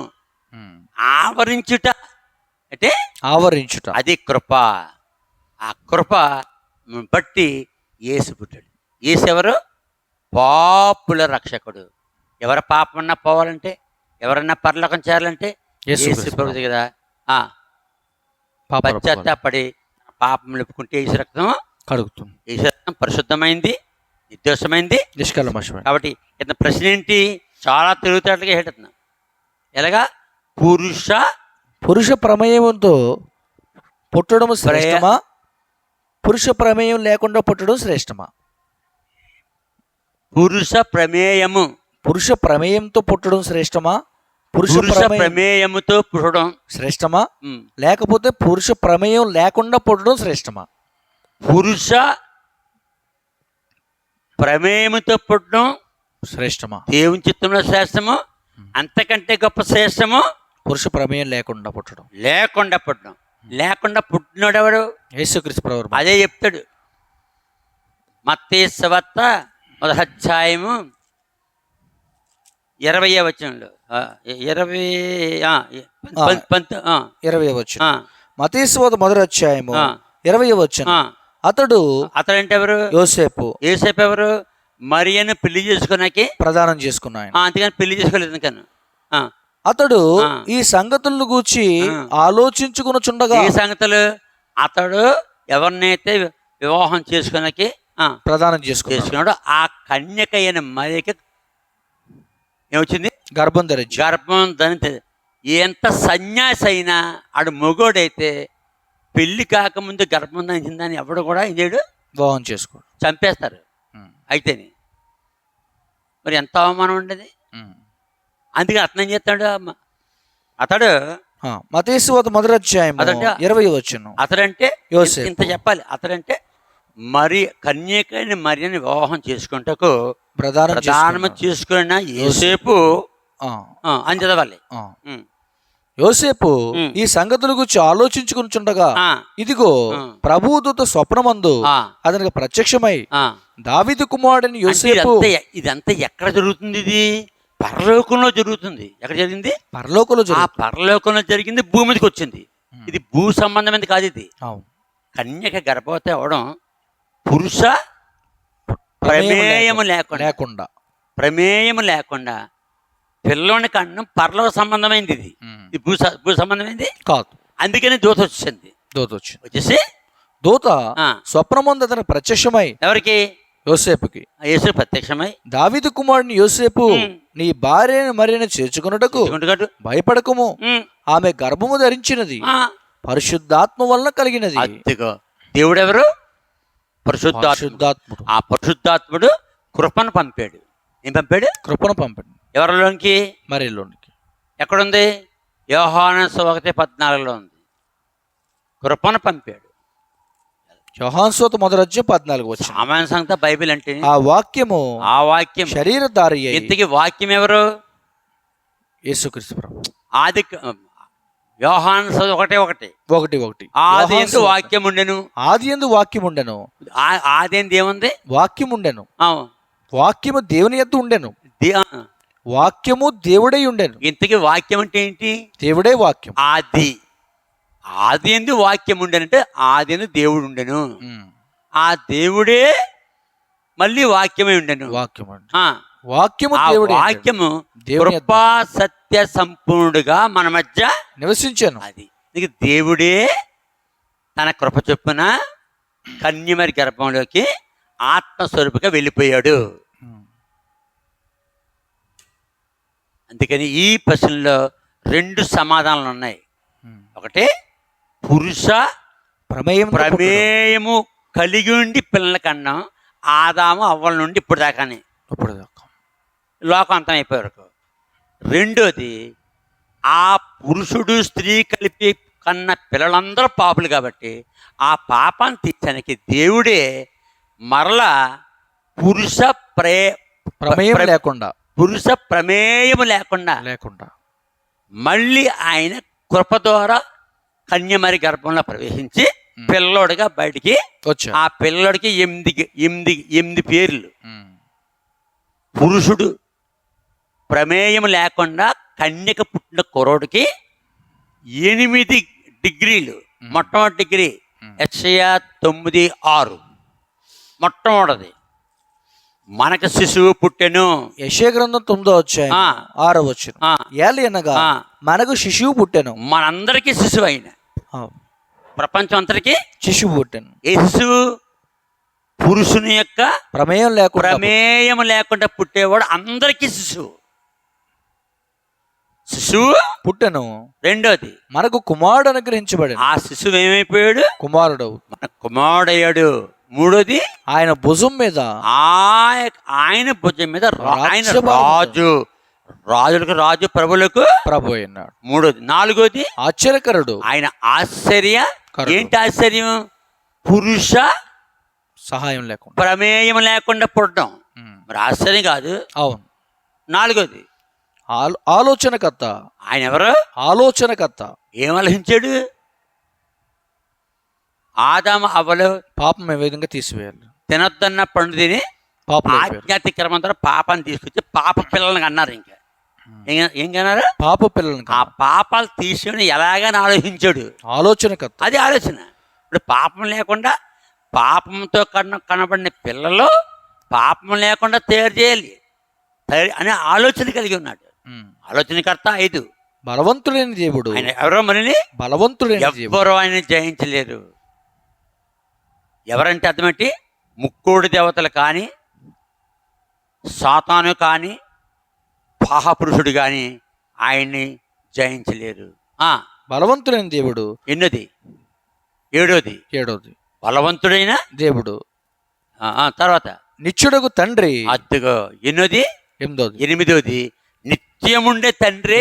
ఆవరించుట అంటే ఆవరించుట, అది కృప. ఆ కృప బట్టి యేసు పుట్టాడు. యేసు ఎవరు? పాపుల రక్షకుడు. ఎవరి పాపమన్నా పోవాలంటే, ఎవరన్నా పరలోకం చేరాలంటే యేసు ప్రభు కదా. పశ్చాత్తాపడి పాపం నిలుపుకుంటే యేసు రక్తం కడుగుతుంది. యేసు రక్తం పరిశుద్ధమైంది, నిర్దోషమైంది, నిష్కల్మషమైంది. కాబట్టి ఇతని ప్రశ్న ఏంటి? చాలా తిరుగుతాట్లుగా హేటతున్నా. ఎలాగా? పురుష ప్రమేయంతో పుట్టడం శ్రేష్టమా, పురుష ప్రమేయం లేకుండా పుట్టడం శ్రేష్టమా? పురుష ప్రమేయంతో పుట్టడం శ్రేష్టమా, పురుష ప్రమేయముతో పుట్టడం శ్రేష్టమా, లేకపోతే పురుష ప్రమేయం లేకుండా పుట్టడం శ్రేష్టమా? పురుష ప్రమేయముతో పుట్టడం శ్రేష్టమా? దేవుని చిత్తంలో శ్రేష్టము. అంతకంటే గొప్ప శ్రేష్టము పురుష ప్రమేయం లేకుండా పుట్టడం. లేకుండా పుట్టినోడు ఎవడు? యేసుక్రీస్తు ప్రభు. అదే చెప్తాడు మత్తయి సువార్త 1వ అధ్యాయము 20వ వచనంలో. 20వ వచనం. మత్తయి సువార్త 1వ అధ్యాయము 20వ వచనం. అతడంటే ఎవరు? యోసేపు ఎవరు? మరియను పెళ్లి చేసుకున్నాకి ప్రదానం చేసుకున్నాడు. అంతేగాని పెళ్లి చేసుకోలేదు కన్నా. అతడు ఈ సంగతులను గూర్చి ఆలోచించుకునుచుండగా. ఈ సంగతులు అతడు ఎవరినైతే వివాహం చేసుకున్నాకి ప్రదానం చేసుకున్నాడు, ఆ కన్యక అయిన మరియకి ఏమొచ్చింది? గర్భం ధరించి. ఎంత సన్యాసి అయినా ఆడు మొగోడైతే పెళ్లి కాకముందు గర్భం ధరించిందని ఎవడు కూడా ఏం చేయడు? వివాహం చేసుకోడు, చంపేస్తారు. అయితేనే మరి ఎంత అవమానం ఉండేది. అందుకే అతను చేస్తాడు. అతడు మత్తయి సువార్త 1వ అధ్యాయం 20వ వచనం. అతడంటే ఇంత చెప్పాలి. అతడంటే కన్యకైన మరియని వివాహం చేసుకుంటకు ప్రధానము చేసుకున్న యోసేపు అని చదవాలి. యోసేపు ఈ సంగతుల గురించి ఆలోచించుకుంటుండగా ఇదిగో ప్రభుదూత స్వప్నమందు అతనికి ప్రత్యక్షమై దావీదు కుమారుడైన యోసేపు. ఇదంతా ఎక్కడ జరుగుతుంది? ఇది పరలోకంలో జరుగుతుంది. ఎక్కడ జరిగింది? పరలోకంలో జరిగింది, భూమి మీదకి వచ్చింది. ఇది భూ సంబంధమైనది కాదు. ఇది కన్యక గర్భవతి అవడం పురుష ప్రమేయము లేకుండా పిల్లోని కన్నం పరలోక సంబంధమైంది. ఇది భూ సంబంధమైంది కాదు. అందుకని దూత వచ్చేసి దూత స్వప్నమందు అతనికి ప్రత్యక్షమై. ఎవరికి? యోసేపుకి. యేసు ప్రత్యక్షమై, దావీదు కుమారుని యోసేపు, నీ భార్యను మరియను చేర్చుకొనుటకు భయపడకుము, ఆమె గర్భము ధరించినది పరిశుద్ధాత్మ వలన కలిగినది. దేవుడెవరు? పరిశుద్ధాత్ముడు. ఆ పరిశుద్ధాత్ముడు కృపను పంపాడు. ఏం పంపాడు? కృపను పంపాడు. ఎవరిలోనికి? మరియలోనికి. ఎక్కడుంది? యోహాను సువార్త 14లో ఉంది. కృపను పంపాడు. యోహాను సువార్త 1:14 సామాన్య సంగతి బైబిల్ అంటే ఆ వాక్యం శరీరధారి అయి. ఇంతకీ వాక్యం ఎవరు? యేసుక్రీస్తు ప్రభు. ఆది యోహాను సువార్త 1:1 ఆది యందు వాక్యం ఉండెను. ఆది యందు వాక్యం ఉండెను. ఆది యందు ఏముంది? వాక్యం ఉండెను. వాక్యము దేవుని యొద్ద ఉండెను. వాక్యము దేవుడై ఉండెను. ఇంతకీ వాక్యం అంటే ఏంటి? దేవుడే వాక్యం. ఆది యందు వాక్యం ఉండెనంటే ఆది యందు దేవుడు ఉండెను. ఆ దేవుడే మళ్ళీ వాక్యమై ఉండెను. వాక్యము దేవుడే. వాక్యము కృపా సత్య సంపూర్ణుడుగా మన మధ్య నివసించాను. అది నీకు దేవుడే తన కృప చొప్పున కన్యమరి గర్భంలోకి ఆత్మస్వరూపుగా వెళ్ళిపోయాడు. అందుకని ఈ ప్రశ్నలో 2 సమాధానాలు ఉన్నాయి. ఒకటి పురుష ప్రమేయము కలిగి ఉండి పిల్లల కన్నా ఆదాము అవ్వల నుండి ఇప్పుడు దాకానే లోకం అంతం అయిపోయే వరకు. రెండోది ఆ పురుషుడు స్త్రీ కలిపి కన్న పిల్లలందరూ పాపులు కాబట్టి ఆ పాపాన్ని తీర్చడానికి దేవుడే మరలా పురుష ప్రమేయము లేకుండా మళ్ళీ ఆయన కృప ద్వారా కన్యమరి గర్భంలో ప్రవేశించి పిల్లోడిగా బయటికి వచ్చి ఆ పిల్లోడికి 8 పేర్లు. పురుషుడు ప్రమేయం లేకుండా కన్యక పుట్టిన కుర్రోడికి 8 డిగ్రీలు. మొట్టమొదటి డిగ్రీ యెషయా 9:6 మొట్టమొదటిది. మనకు శిశువు పుట్టెను. యెషయా గ్రంథం 9:6 ఏలయనగా మనకు శిశువు పుట్టెను. మనందరికీ శిశువు అయిన ప్రపంచం అంతటికి శిశువు పుట్టెను. ఏ శిశువు? పురుషుని యొక్క ప్రమేయం లేకుండా పుట్టేవాడు అందరికీ శిశువు పుట్టెను. రెండోది మనకు కుమారుడు అనుగ్రహించబడి ఆ శిశువు ఏమైపోయాడు? కుమారుడు. మన కుమారుడయ్యాడు. మూడోది ఆయన భుజం మీద ఆయన భుజం మీద ఆయన రాజులకు రాజు ప్రభులకు ప్రభు అన్నాడు. మూడోది. నాలుగోది ఆశ్చర్యకరుడు. ఆయన ఏంటి ఆశ్చర్యం? పురుష సహాయం లేకుండా ప్రమేయం లేకుండా పుట్టడం మరి ఆశ్చర్యం కాదు. అవును. నాలుగోది ఆలోచనకర్త. ఆయన ఎవరు? ఆలోచనకర్త. ఏం ఆలోచించాడు? ఆదాము అవ్వలు పాపం ఏ విధంగా తీసివేయాలి, తినొద్దన్న పండు తిని ఆజ్ఞాతిక్రమం ద్వారా పాపాన్ని తీసుకొచ్చి పాప పిల్లల్ని అన్నారు. ఇంకా ఏం కన్నారు? పాప పిల్లల్ని. ఆ పాపాలు తీసుకుని ఎలాగని ఆలోచించాడు. ఆలోచనకర్త. అది ఆలోచన. ఇప్పుడు పాపం లేకుండా పాపంతో కనబడిన పిల్లలు పాపం లేకుండా తయారు చేయాలి అనే ఆలోచన కలిగి ఉన్నాడు. ఆలోచనకర్త. 5 బలవంతుడైన దేవుడు. ఆయన ఎవరో మనని బలవంతుడైన ఎవరో ఆయన జయించలేరు. ఎవరంటే అర్థమేంటి? ముక్కోడి దేవతలు కానీ, సాతాను కానీ, పాహపురుషుడు కానీ ఆయన్ని జయించలేరు. బలవంతుడైన దేవుడు. ఎన్నోది? ఏడోది. బలవంతుడైన దేవుడు. తర్వాత నిత్యుడగు తండ్రి. అద్దుగో. ఎన్నోది? 8. నిత్యముండే తండ్రి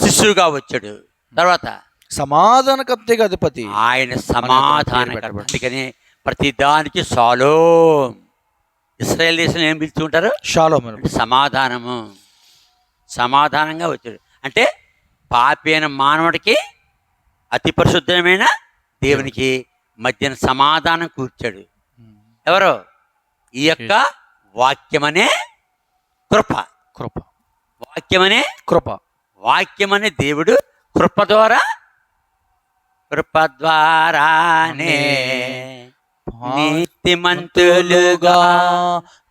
శిశువుగా వచ్చాడు. తర్వాత సమాధానకర్తగా అధిపతి. ఆయన సమాధానకర్త. అందుకని ప్రతి దానికి షాలోమ్. ఇశ్రాయేల్ దేశంలో ఏం పిలుచుకుంటారు? షాలోమ్. సమాధానము. సమాధానంగా వచ్చాడు అంటే పాపి అయిన మానవుడికి అతి పరిశుద్ధమైన దేవునికి మధ్యన సమాధానం కూర్చాడు. ఎవరో? ఈ యొక్క వాక్యమనే కృప. వాక్యమనే దేవుడు కృప ద్వారానే నీతిమంతులుగా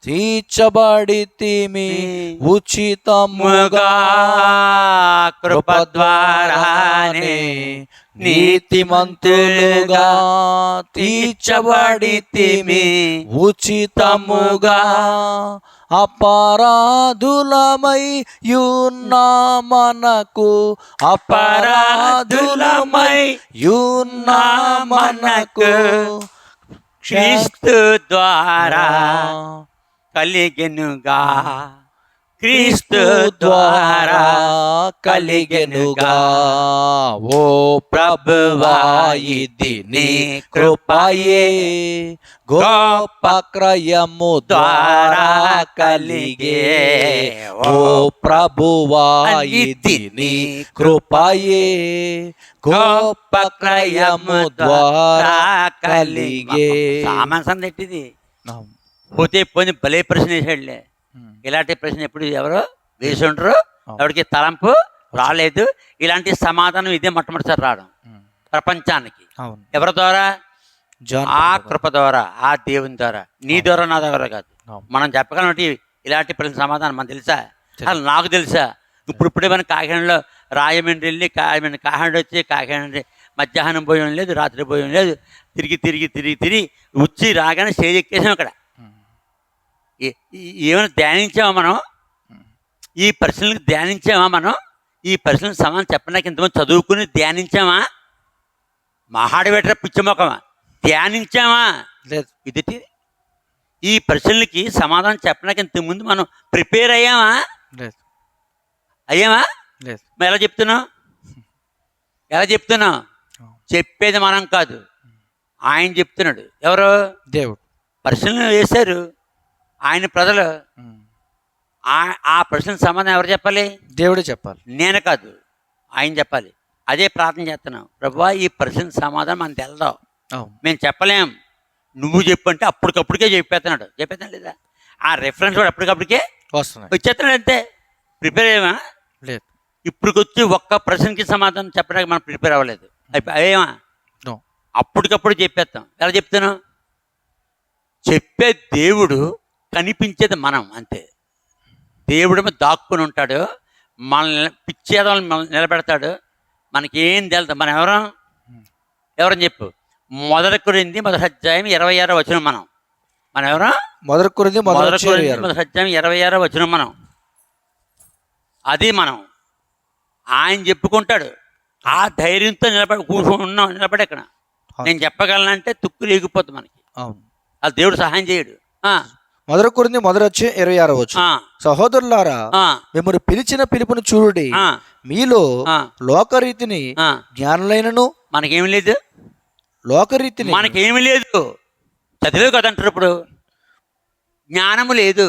తీర్చబడితిమి ఉచితముగా. కృప ద్వారానే నీతిమంతులుగా తీర్చబడితిమి ఉచితముగా. అపరాధులమై యున్నా మనకు క్రీస్తు ద్వారా కలిగెనుగా, క్రీస్తు ద్వారా కలిగెనుగా. ఓ ప్రభువా ఇది నీ కృపయే, గొప్ప క్రయము ద్వారా కలిగే. ఓ ప్రభువా ఇది నీ కృపయే, గొప్ప క్రయము ద్వారా కలిగే. సామాన్సం తెట్టిది పోతే పోయి భలే ప్రశ్న వేసాడులే. ఇలాంటి ప్రశ్న ఎప్పుడు ఎవరో వేసి ఉండరు, ఎవరికి తలంపు రాలేదు. ఇలాంటి సమాధానం ఇదే మొట్టమొదటిసారి రావడం ప్రపంచానికి. ఎవరి ద్వారా? ఆ కృప ద్వారా, ఆ దేవుని ద్వారా. నీ ద్వారా, నా ద్వారా కాదు. మనం చెప్పగలం ఇలాంటి ప్రశ్న సమాధానం మనకు తెలుసా? అసలు నాకు తెలుసా? ఇప్పుడే మనం కాకినాడలో రాజమండ్రి వెళ్ళి కాకినాడ వచ్చి కాకినాడ మధ్యాహ్నం భోజనం లేదు, రాత్రి భోజనం లేదు, తిరిగి తిరిగి తిరిగి తిరిగి వచ్చి రాగానే స్టేజ్ ఎక్కేసాం. అక్కడ ఏమైనా ధ్యానించామా మనం? ఈ ప్రశ్నలకు ధ్యానించామా మనం? ఈ ప్రశ్నలకు సమాధానం చెప్పడానికి ఇంతమంది చదువుకుని ధ్యానించామా? మహాడబెట్ట పిచ్చిమొక్కమా? ధ్యానించామా? లేదు. ఇది ఈ ప్రశ్నలకి సమాధానం చెప్పడానికి ఇంతకుముందు మనం ప్రిపేర్ అయ్యామా? లేదు. అయ్యామా? లేదు. మరి ఎలా చెప్తున్నావు? ఎలా చెప్తున్నావు? చెప్పేది మనం కాదు, ఆయన చెప్తున్నాడు. ఎవరు? దేవుడు. ప్రశ్నలు వేశారు ఆయన ప్రజలు. ఆ ప్రశ్నకు సమాధానం ఎవరు చెప్పాలి? దేవుడే చెప్పాలి, నేను కాదు, ఆయన చెప్పాలి. అదే ప్రార్థన చేస్తున్నాం. ప్రభువా ఈ ప్రశ్నకు సమాధానం మనం తెలదాం, మేము చెప్పలేం, నువ్వు చెప్పంటే అప్పటికప్పుడికే చెప్పేస్తున్నాడు. చెప్పేస్తాను లేదా? ఆ రెఫరెన్స్ కూడా అప్పటికప్పటికే వచ్చేస్తున్నాడు. అంతే. ప్రిపేర్ అయ్యామా? లేదు. ఇప్పటికొచ్చి ఒక్క ప్రశ్నకి సమాధానం చెప్పడానికి మనం ప్రిపేర్ అవ్వలేదు. అయ్యేమా? అప్పటికప్పుడు చెప్పేస్తాం. ఎలా చెప్తున్నాం? చెప్పే దేవుడు, కనిపించేది మనం. అంతే. దేవుడు దాక్కుని ఉంటాడు, మనల్ని పిచ్చేదోళ్ళని మనల్ని నిలబెడతాడు. మనకేం తెలుసు? మనం ఎవరని చెప్పు. మొదటి కొరింథీ 1:26 వచనం మనం ఎవరు? మొదటి కొరింథీ 1:26 వచనం మనం. అది మనం. ఆయన చెప్పుకుంటాడు. ఆ ధైర్యంతో నిలబడి ఇక్కడ నేను చెప్పగలనంటే తుక్కు లేకపోతుంది మనకి. అది దేవుడు సహాయం చేయడు. మొదటి కొరింథీ 1:26 వచనం. సహోదరులారా, మిమ్మల్ని పిలిచిన పిలుపును చూడుడి. మీలో లోకరీతిని జ్ఞానులైనను. మనకేమి లేదు. లోకరీతిని మనకేమి లేదు. చదివే కదంటారు. ఇప్పుడు జ్ఞానము లేదు.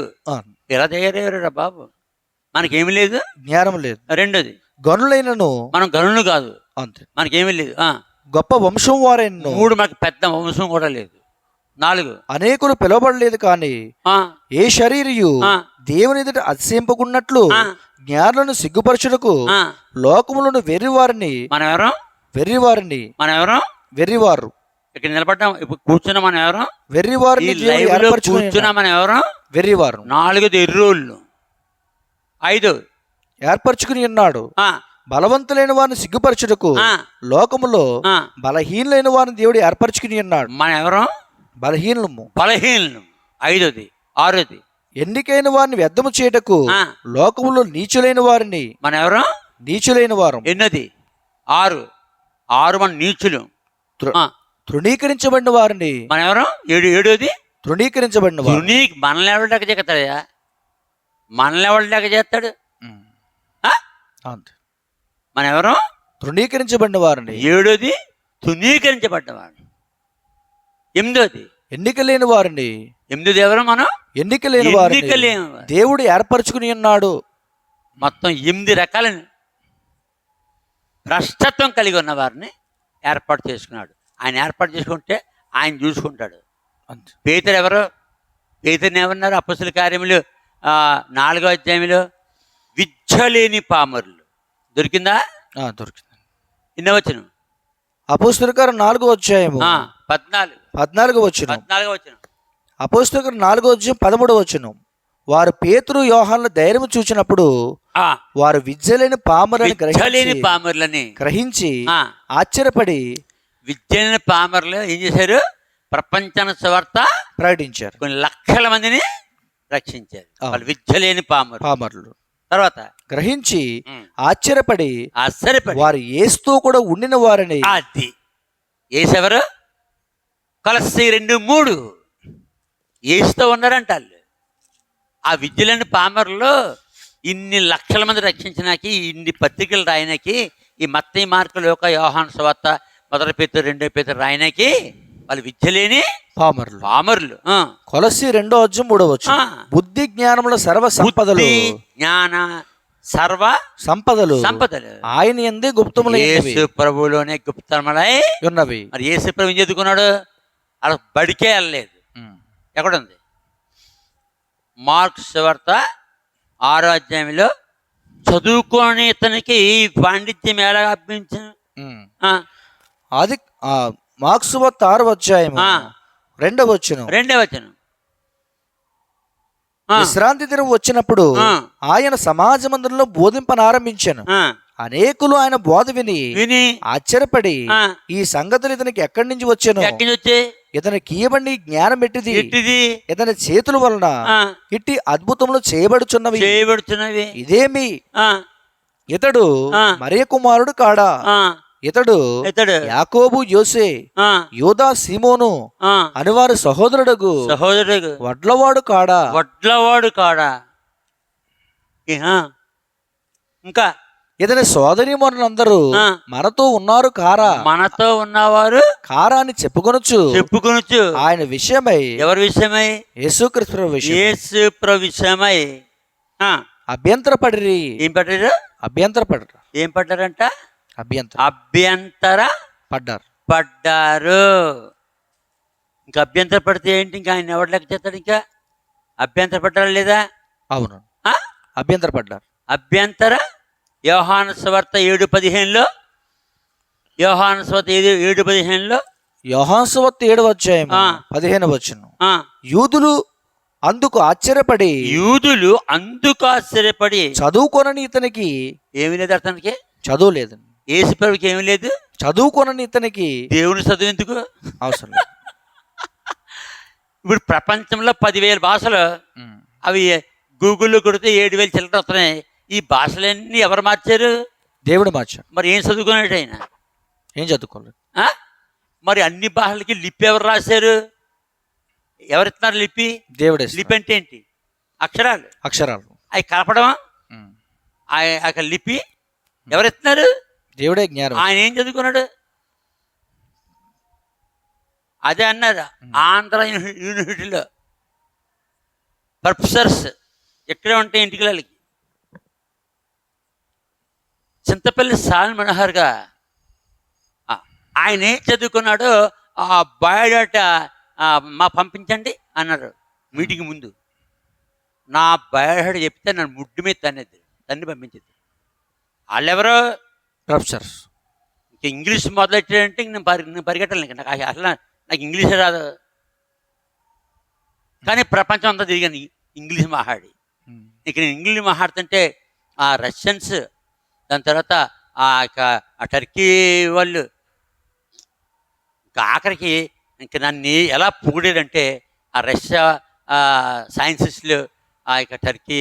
ఎలా తయారయ్యారా బాబు? మనకేమి లేదు, జ్ఞానం లేదు. రెండోది గనులైనను. మనం గనులు కాదు. అంతే. మనకేమీ లేదు. గొప్ప వంశం వారైన. 3 మనకు పెద్ద వంశం కూడా లేదు. 4 అనేకులు పిలవబడలేదు, కానీ ఏ శరీరయు దేవుని ఎదుట అతిశయింపకున్నట్లు జ్ఞానులను సిగ్గుపరచుటకు లోకములను వెర్రివారిని. మనం ఎవరు? వెర్రివారిని. మనం ఎవరు? వెర్రివారు. ఇక్కడ నిలబడ్డాం. ఇప్పుడు కూర్చున్న మనం ఎవరు? వెర్రివారిని. కూర్చున్నా మనం ఎవరు? వెర్రివారు. 4 ఎర్రోళ్ళు. 5 ఏర్పరచుకుని ఉన్నాడు. బలవంతులైన వారిని సిగ్గుపరచుటకు లోకములో బలహీనులైన వారిని దేవుడు ఏర్పరచుకుని ఉన్నాడు. మనం ఎవరు? బలహీనులము. 5ది. 6ది ఎన్నికైన వారిని వ్యర్థము చేయటకు లోకములో నీచులైన వారిని. మన ఎవరు? నీచులైన వారు. ఎన్నది? 6 మన నీచులు. తృణీకరించబడిన వారిని. మన ఎవరు? 7ది తృణీకరించబడిన వారు. మనల్ని ఎవరి లెక్క చేస్తాడయా? మనల్ని ఎవరి లెక్క చేస్తాడు? మన ఎవరు? తృణీకరించబడిన వారిని. 7ది తృణీకరించబడిన వారిని. 8ది ఎన్నిక లేని వారిని. 8ది ఎవరు? మనం ఎన్నిక లేని వారిని దేవుడు ఏర్పరచుకుని ఉన్నాడు. మొత్తం 8 రకాలని భ్రష్టత్వం కలిగి ఉన్న వారిని ఏర్పాటు చేసుకున్నాడు. ఆయన ఏర్పాటు చేసుకుంటే ఆయన చూసుకుంటాడు. పేతురు ఎవరు? పేతురుని ఏమన్నారు? అపొస్తలుల కార్యములు 4వ అధ్యాయంలో విద్యలేని పామరులు. దొరికిందా? దొరికింది. ఎన్నో వచనం? అపొస్తలుల కార్యం 4వ అధ్యాయము 14వ వచనం. అపొస్తలుల కార్యం 4వ అధ్యాయం 13వ వచనం. వారు పేతురు యోహానుల ధైర్యం చూచినప్పుడు వారు విద్యలేని పామరులని గ్రహించి ఆశ్చర్యపడి. విద్యలేని పామరులు ఏం చేశారు? ప్రపంచాన్ని సువార్త ప్రకటించారు. కొన్ని లక్షల మందిని రక్షించారు. వాళ్ళు విద్యలేని పామరులు. తర్వాత గ్రహించి ఆశ్చర్యపడి వారు యేసుతో కూడా ఉండిన వారని. అది యేసెవరు? కొలస్సీ 2:3 ఏసుతో ఉన్నారంట వాళ్ళు. ఆ విద్యలేని పామరులు ఇన్ని లక్షల మంది రక్షించినాకి, ఇన్ని పత్రికలు రాయనాకి, ఈ మత్తయి, మార్కు, లూకా, యోహాను సువార్త, 1 పేతురు 2 పేతురు రాయనాకి వాళ్ళు విద్యలేని పామరులు. కొలస్సీ 2:3 బుద్ధి జ్ఞానముల సర్వ సంపదలు, జ్ఞాన సర్వ సంపదలు ఆయన యందే గుప్తములు, యేసు ప్రభువులోనే గుప్తములై ఉన్నవి. మరి యేసు ప్రభు ఏం చదువుకున్నాడు? అలా బడికే వెళ్ళలేదు. ఎక్కడుంది? మార్క్స్ వార్త 6వ అధ్యాయంలో చదువుకొని ఇతనికి పాండిత్యం ఎలా అభ్యించను? అది మార్క్స్ వార్త 6వ అధ్యాయం 2వ వచనం. విశ్రాంతి దినం వచ్చినప్పుడు ఆయన సమాజ మందిరంలో బోధింపనారంభించాను. అనేకులు ఆయన బోధ విని ఆశ్చర్యపడి ఈ సంగతులు ఇతనికి ఎక్కడి నుంచి వచ్చాను, ఇతనికి ఇయ్యబడి జ్ఞానం ఎట్టిది, ఇతని చేతుల వలన ఇట్టి అద్భుతములు చేయబడుచున్నవి, ఇదేమి ఇతడు మరియ కుమారుడు కాడా? ఇతడు యాకోబు, యోసే, యూదా, సీమోను అనివారు సహోదరుడు వడ్లవాడు కాడా? ఇంకా ఇతని సోదరీమణులందరూ మనతో ఉన్నారు కారా? మనతో ఉన్నవారు కారా అని చెప్పుకొనొచ్చు ఆయన విషయమై. ఎవరి విషయమై? యేసుక్రీస్తు విషయమై అభ్యంతరపడిరి. ఏం పడ్డారు? ఏం పడ్డారంట? అభ్యంతర పడ్డారు. ఇంకా అభ్యంతర పడితే ఏంటి? ఇంకా ఆయన ఎవరు లెక్క చేస్తాడు? ఇంకా అభ్యంతర పడ్డారు లేదా? అవును, అభ్యంతరపడ్డారు. అభ్యంతర యోహాను సువార్త 7:15 యోహాను సువార్త 7:15 యోహాను సువార్త 7వ అధ్యాయం 15వ వచనం. యూదులు అందుకు ఆశ్చర్యపడి చదువుకోనని ఇతనికి ఏమీ లేదు. అతనికి చదువు లేదు. యేసు ప్రభుకి ఏమీ లేదు. చదువుకోనని ఇతనికి దేవుని చదువు ఎందుకు అవసరం? ఇప్పుడు ప్రపంచంలో 10,000 భాషలు, అవి గూగుల్లో కొడితే 7,000 చిల్లర వస్తున్నాయి. ఈ భాషలన్నీ ఎవరు మార్చారు? దేవుడు మార్చారు. మరి ఏం చదువుకున్నాడు ఆయన? ఏం చదువుకోలేదు. మరి అన్ని భాషలకి లిపి ఎవరు రాశారు? ఎవరిస్తున్నారు లిపి? దేవుడే. లిపి అంటే ఏంటి? అక్షరాలు. అవి కలపడమా? ఆ లిపి ఎవరిస్తున్నారు? దేవుడే జ్ఞానం. ఆయన ఏం చదువుకున్నాడు? అదే అన్నారు ఆంధ్ర యూనివర్సిటీలో ప్రొఫెసర్స్ ఎక్కడే ఉంటాయి ఇంటికి. చింతపల్లి సాల్ మనోహర్గా ఆయన ఏం చదువుకున్నాడో ఆ బయోడాటా మా పంపించండి అన్నారు మీటింగ్ ముందు. నా బయోడాటా చెప్తే నన్ను ముడ్డు మీద తన్ని పంపించేది. వాళ్ళెవరో ప్రొఫెసర్స్. ఇంకా ఇంగ్లీష్ మొదలెట్టాడంటే నేను పరిగెట్టాలి. నాకు ఇంగ్లీషే రాదు. కానీ ప్రపంచం అంతా తిరిగాను ఇంగ్లీష్ మాట్లాడి. ఇక నేను ఇంగ్లీష్ మాట్లాడుతుంటే ఆ రష్యన్స్, దాని తర్వాత ఆ టర్కీ వాళ్ళు, ఇంకా ఆఖరికి ఇంక నన్ను ఎలా పొగిడారంటే ఆ రష్యా సైన్సిస్టులు, ఆ యొక్క టర్కీ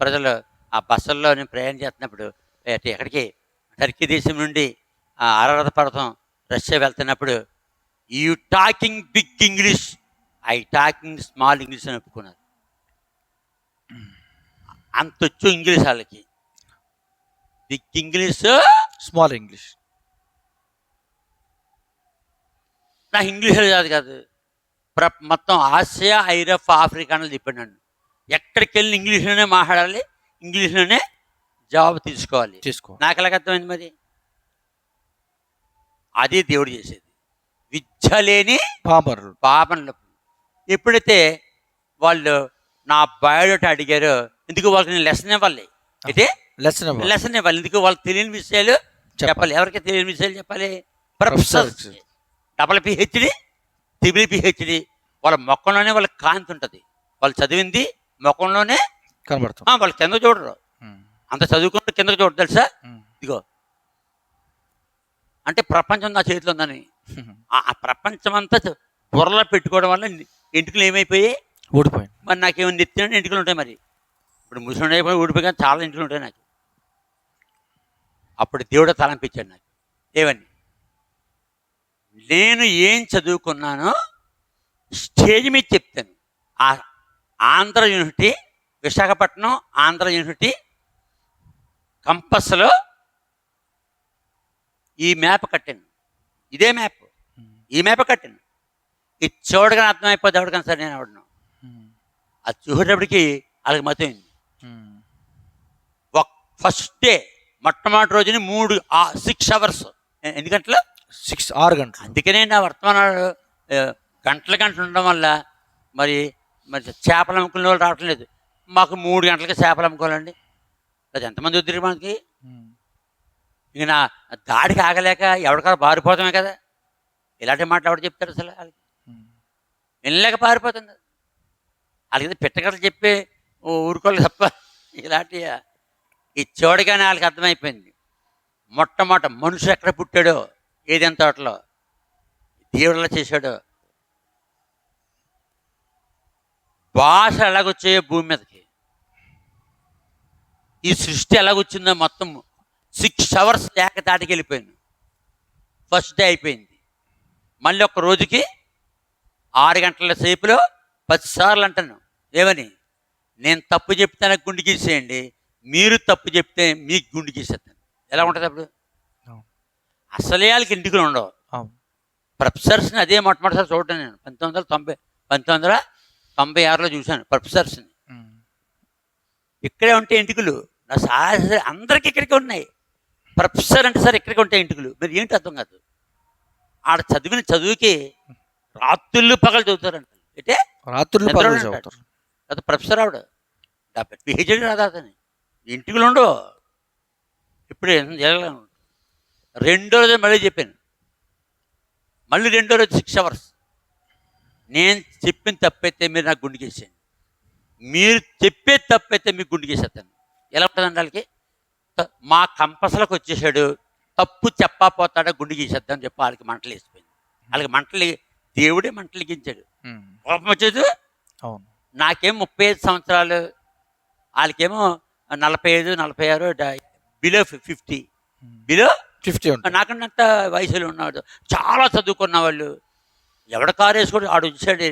ప్రజలు ఆ బస్సుల్లో నేను ప్రయాణం చేస్తున్నప్పుడు ఎక్కడికి టర్కీ దేశం నుండి అరారత పర్వతం రష్యా వెళ్తున్నప్పుడు, you talking big English, I talking small English అని ఒప్పుకున్నారు. అంతొచ్చు ఇంగ్లీష్ వాళ్ళకి. Big English, small English. నాకు ఇంగ్లీష్ కాదు. మొత్తం ఆసియా, ఐరోప్, ఆఫ్రికా అనేది చెప్పాను. నన్ను ఎక్కడికి వెళ్ళి ఇంగ్లీష్లోనే మాట్లాడాలి, ఇంగ్లీష్లోనే జవాబు తీసుకోవాలి. నాకు ఎలాగ అర్థమైంది? మరి అదే దేవుడు చేసేది. విద్య లేని పాపనులు. ఎప్పుడైతే వాళ్ళు నా బయోడేటా అడిగారో, ఎందుకు వాళ్ళకి నేను లెసన్ ఇవ్వాలి. అయితే లెసన్ ఇవ్వాలి. ఎందుకు వాళ్ళకి తెలియని విషయాలు చెప్పాలి. ఎవరికి తెలియని విషయాలు చెప్పాలి? Professors, double PhD, triple PhD. వాళ్ళ మొక్కలోనే వాళ్ళకి కాంతి ఉంటుంది. వాళ్ళు చదివింది మొక్కలోనే కనబడుతుంది. వాళ్ళు కింద చూడరు. అంత చదువుకుంటే కిందకు చూడరు తెలుసా? ఇదిగో అంటే ప్రపంచం నా చేతిలో ఉందని. ఆ ప్రపంచం అంతా బుర్రలో పెట్టుకోవడం వల్ల ఎంటుకలు ఏమైపోయి ఊడిపోయి. మరి నాకేమో నెత్తిన ఎంటుకలు ఉంటాయి. మరి ఇప్పుడు ముసలి అయిపోయి ఊడిపోయి, కానీ చాలా ఎంటుకలు ఉంటాయి నాకు. అప్పుడు దేవుడు తలంపించాడు నాకు. ఏమని? నేను ఏం చదువుకున్నానో స్టేజ్ మీద చెప్తాను. ఆ ఆంధ్ర యూనివర్సిటీ, విశాఖపట్నం ఆంధ్ర యూనివర్సిటీ కంపస్లో ఈ మ్యాప్ కట్టాను. ఇదే మ్యాప్, ఈ మ్యాప్ కట్టాను. ఇది చూడగానే అర్థమైపోతే ఎవరికైనా సరే నేను ఎవడను. అది చూసేటప్పటికి వాళ్ళకి మతమైంది. ఫస్ట్ డే మొట్టమొదటి రోజుని 6 అవర్స్, ఎన్ని గంటలు? 6 గంటలు. అందుకనే నా వర్తమానాలు గంటలు ఉండడం వల్ల మరి చేపలు అమ్ముకునే వాళ్ళు రావటం లేదు. మాకు 3 గంటలకి చేపలు అమ్ముకోవాలండి. అది ఎంతమంది వద్దురు మనకి. ఇక నా దాడికి ఆగలేక ఎవరికారు పారిపోతామే కదా. ఇలాంటి మాటలు ఎవరు చెప్తారు అసలు? వాళ్ళకి వినలేక పారిపోతుంది. వాళ్ళకి పెట్టగలరు చెప్పి ఊరుకోలేదు తప్ప ఇలాంటి ఈ చూడగానే వాళ్ళకి అర్థమైపోయింది. మొట్టమొదట మనుషులు ఎక్కడ పుట్టాడో, ఏదైనా తోటలో దేవుడిలా చేశాడో, భాష ఎలాగొచ్చాయో భూమి మీదకి, ఈ సృష్టి ఎలాగొచ్చిందో మొత్తం 6 అవర్స్ ఏకతాటికి వెళ్ళిపోయాను. ఫస్ట్ డే అయిపోయింది. మళ్ళీ ఒక రోజుకి 6 గంటల సేపులో 10 సార్లు అంటాను. ఏమని? నేను తప్పు చెప్తే నాకు గుండు గీసేయండి, మీరు తప్పు చెప్తే మీకు గుండు గీసేస్తాను. ఎలా ఉంటుంది అప్పుడు? అసలే వాళ్ళకి ఇంటికి ఉండవు. ప్రొఫెసర్స్ని అదే మొట్టమొదటిసారి చూడటం నేను 1996లో చూశాను ప్రొఫెసర్స్ని. ఇక్కడే ఉంటే ఇంటికులు నా సాహస అందరికి ఇక్కడికి ఉన్నాయి. ప్రొఫెసర్ అంటే సార్ ఇక్కడికి ఉంటాయి ఇంటికులు. మీరు ఏంటి అర్థం కాదు. ఆడ చదివిన చదువుకి రాత్రుళ్ళు పగలు చదువుతారంట. అంటే రాత్రుళ్ళు పగలు చదువుతారు. అది ప్రొఫెసర్ ఆవిడ పిహెచ్డీ రాదని ఇంటికులు ఉండవు. ఇప్పుడు జరగలేదు. రెండో రోజు మళ్ళీ చెప్పాను. మళ్ళీ రెండో రోజు 6 అవర్స్. నేను చెప్పిన తప్పైతే మీరు నాకు గుండు గీసేయండి, మీరు చెప్పే తప్పైతే మీకు గుండు గీసేస్తాను. ఎలా ఉంటుందండి వాళ్ళకి? మా కంపస్లోకి వచ్చేసాడు, తప్పు చెప్పకపోతాడా గుండు గీసేద్దామని చెప్పి వాళ్ళకి మంటలు వేసిపోయింది. వాళ్ళకి మంటలు దేవుడే మంటలు గించాడు. కోపం వచ్చేది. నాకేం 35 సంవత్సరాలు, వాళ్ళకేమో 45, 46, బిలో 50, బిలో 50. నాకన్నంత వయసులో ఉన్నాడు. చాలా చదువుకున్న వాళ్ళు. ఎవడ కారు వేసుకోడు ఆడు వచ్చాడు.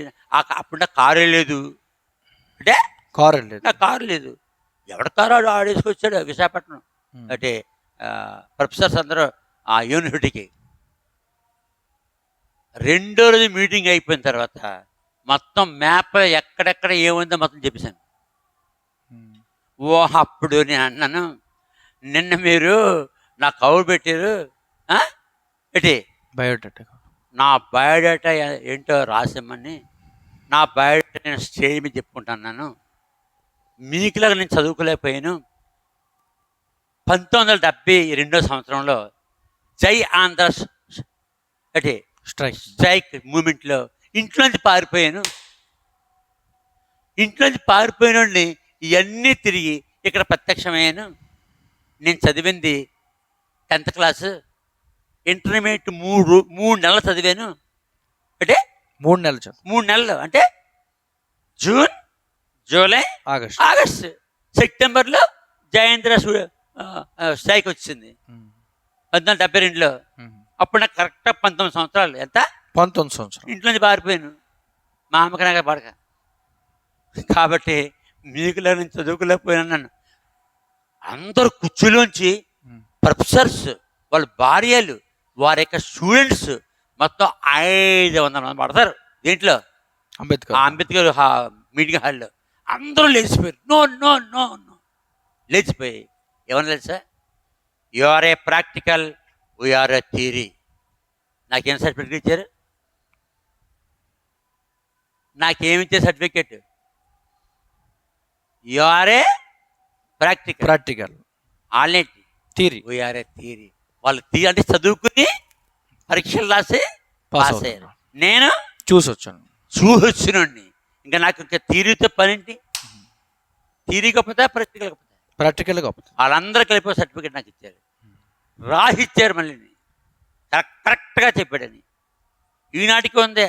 అప్పుడు నాకు కారే లేదు. అంటే నాకు కారు లేదు. ఎవడ కారు ఆడు వేసుకొచ్చాడు విశాఖపట్నం. అంటే ప్రొఫెసర్స్ అందరూ ఆ యూనివర్సిటీకి. రెండో రోజు మీటింగ్ అయిపోయిన తర్వాత మొత్తం మ్యాప్ ఎక్కడెక్కడ ఏముందో మొత్తం చెప్పేశాను. అప్పుడు నేను అన్నాను, నిన్న మీరు నా కవర్ పెట్టారు ఏంటి బయోడేటా, నా బయోడేటా ఏంటో రాసిమ్మని. నా బయోడేటా నేను స్టేజ్ మీద చెప్పుకుంటున్నాను. మీకులాగా నేను చదువుకోలేకపోయాను. 1972 సంవత్సరంలో జై ఆంధ్ర అంటే స్ట్రైక్ మూమెంట్లో ఇంట్లోంచి పారిపోయాను. ఇంట్లోంచి పారిపోయినోడిని ఇవన్నీ తిరిగి ఇక్కడ ప్రత్యక్షమయ్యాను. నేను చదివింది 10th క్లాసు, ఇంటర్మీడియట్ 3 నెలలు చదివాను. అంటే 3 నెలలు అంటే జూన్, జూలై, ఆగస్టు, సెప్టెంబర్లో జయేంద్ర స్ట్రైక్ వచ్చింది 1972లో. అప్పుడు నాకు కరెక్ట్గా 19 సంవత్సరాలు. ఎంత? 19 సంవత్సరాలు. ఇంట్లోంచి పారిపోయాను మా అమ్మకి నాకు పడక. కాబట్టి మీకులో నేను చదువుకోలేకపోయాను. నన్ను అందరు కుర్చీలోంచి ప్రొఫెసర్స్, వాళ్ళ భార్యలు, వారి యొక్క స్టూడెంట్స్ మొత్తం 500 మంది పడతారు దీంట్లో. అంబేద్కర్ మీటింగ్ హాల్లో అందరూ లేచిపోయారు. నో నో నో నో లేచిపోయి ఏమన్నా తెలుసా? You are a practical, we're a theory. నాకేం సర్టిఫికెట్ ఇచ్చారు? నాకేమిచ్చే certificate? You are a practical, already theory, we're a theory. వాళ్ళు థియరీ అంటే చదువుకుని పరీక్షలు రాసి పాస్ అయ్యారు. నేను చూసొచ్చినండి. ఇంకా నాకు ఇంకా థియరీతో పనేంటి? థియరీ గొప్పదా, ప్రాక్టికల్ గొప్పదా? వాళ్ళందరూ కలిపి సర్టిఫికెట్ నాకు ఇచ్చారు, రాసిచ్చారు. మళ్ళీ కరెక్ట్గా చెప్పాడని. ఈనాటికి ఉంది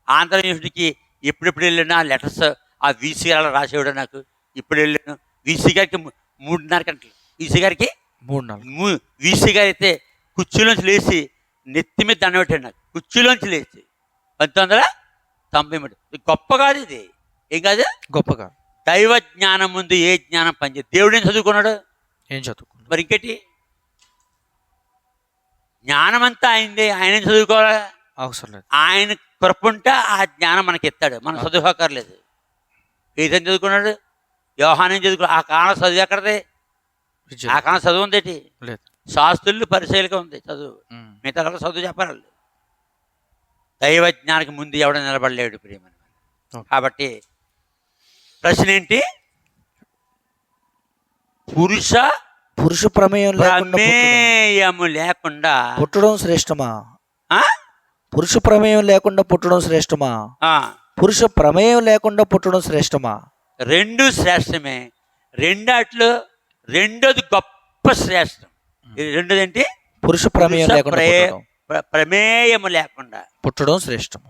ఆంధ్ర యూనివర్సిటీకి. ఎప్పుడెప్పుడు వెళ్ళినా లెటర్స్ ఆ వీసీ గారు రాసేవాడు నాకు. ఇప్పుడు వెళ్ళాను వీసీ గారికి 3:30 గంటలు. వీసీ గారికి 3:30. వీసీ గారు అయితే కుర్చీలోంచి లేచి నెత్తి మీద దండ పెట్టాడు నాకు. కుర్చీలోంచి లేచి 90 మూడు. ఇది గొప్ప కాదు, ఇది ఏం కాదు, గొప్పగా. దైవ జ్ఞానం ముందు ఏ జ్ఞానం పనిచేయదు. దేవుడు ఏం చదువుకున్నాడు? ఏం చదువుకున్నాడు? మరి ఇంకటి జ్ఞానం అంతా ఆయనదే. ఆయన చదువుకోవాలి అవసరం లేదు. ఆయన కృప ఉంటే ఆ జ్ఞానం మనకి ఇస్తాడు, మనం చదువుకోకర్లేదు. ఈతని చదువుకున్నాడు, యోహానం చదువుకున్నాడు. ఆ కాలం చదువు ఎక్కడది? ఆ కాలం చదువు ఉందేటి? లేదు. శాస్త్రులు పరిశీలిగా ఉంది చదువు. మిగతా వాళ్ళకి చదువు చెప్పాలి. దైవ జ్ఞానికి ముందు ఎవడ నిలబడలేడు ప్రియమని. కాబట్టి ప్రశ్న ఏంటి? పురుష ప్రమేయము లేకుండా పుట్టడం శ్రేష్టమా? పురుష ప్రమేయం లేకుండా పుట్టడం శ్రేష్టమా? పురుష ప్రమేయం లేకుండా పుట్టడం శ్రేష్టమా? రెండు శ్రేష్టమే. రెండాట్లో రెండోది గొప్ప శ్రేష్టం. రెండోది ఏంటి? పురుష ప్రమేయం లేకుండా ప్రమేయము లేకుండా పుట్టడం శ్రేష్టం.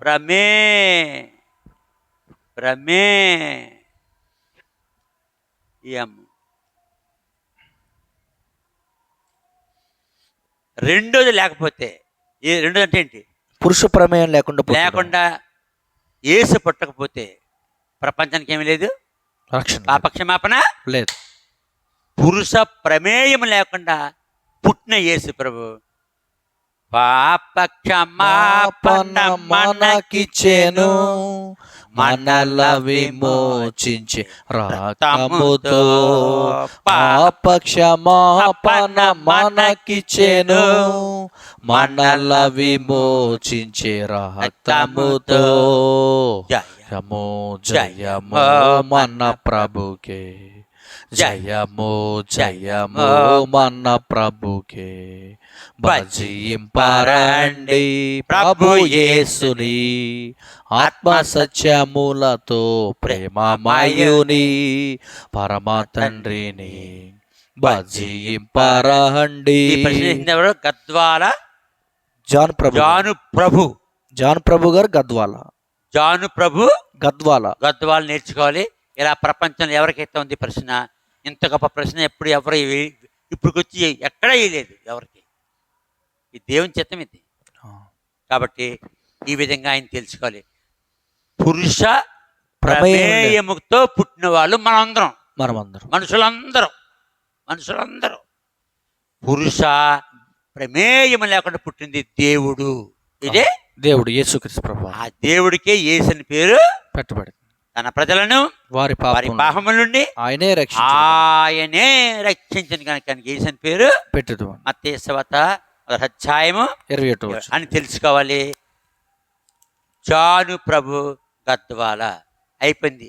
రెండోది లేకపోతే రెండోది అంటే ఏంటి? పురుష ప్రమేయం లేకుండా యేసు పుట్టకపోతే ప్రపంచానికి ఏమీ లేదు, రక్షణ, పాపక్షమాపణ లేదు. పురుష ప్రమేయం లేకుండా పుట్టిన యేసు ప్రభు పాపక్షమాపణ మనకిచ్చెను, మనల విమోచించి రక్తముతో. పాపక్షమాపణ మనకిచ్చెను, మనల విమోచించి రక్తముతో. జయము జయము మన ప్రభుకే, జయము జయము మన ప్రభుకే. భజింపరండి ప్రభు యేసుని, ఆత్మ సత్యములతో ప్రేమమయుని పరమ తండ్రిని. భజింపరండి. గద్వాల జాన్ ప్రభు గారు గద్వాల నేర్చుకోవాలి. ఇలా ప్రపంచంలో ఎవరికైతే ఉంది ప్రశ్న, ఇంత గొప్ప ప్రశ్న ఎప్పుడు ఎవరు ఇప్పటికొచ్చి ఎక్కడా వేయలేదు ఎవరికి. ఈ దేవుని చిత్తం ఇది. కాబట్టి ఈ విధంగా ఆయన తెలుసుకోవాలి. పురుష ప్రమేయముతో పుట్టిన వాళ్ళు మనమందరం, మనుషులందరూ. పురుష ప్రమేయము లేకుండా పుట్టింది దేవుడు. ఇదే దేవుడు యేసుక్రీస్తు ప్రభు. ఆ దేవుడికే యేసు అని పేరు పెట్టబడింది. తన ప్రజలను వారి పాపముల నుండి ఆయనే రక్షించను కనుక యేసు అని పేరు పెట్టదు. మత్తయి సువార్త 28 అని తెలుసుకోవాలి. జాను ప్రభు గద్వాల అయిపోయింది.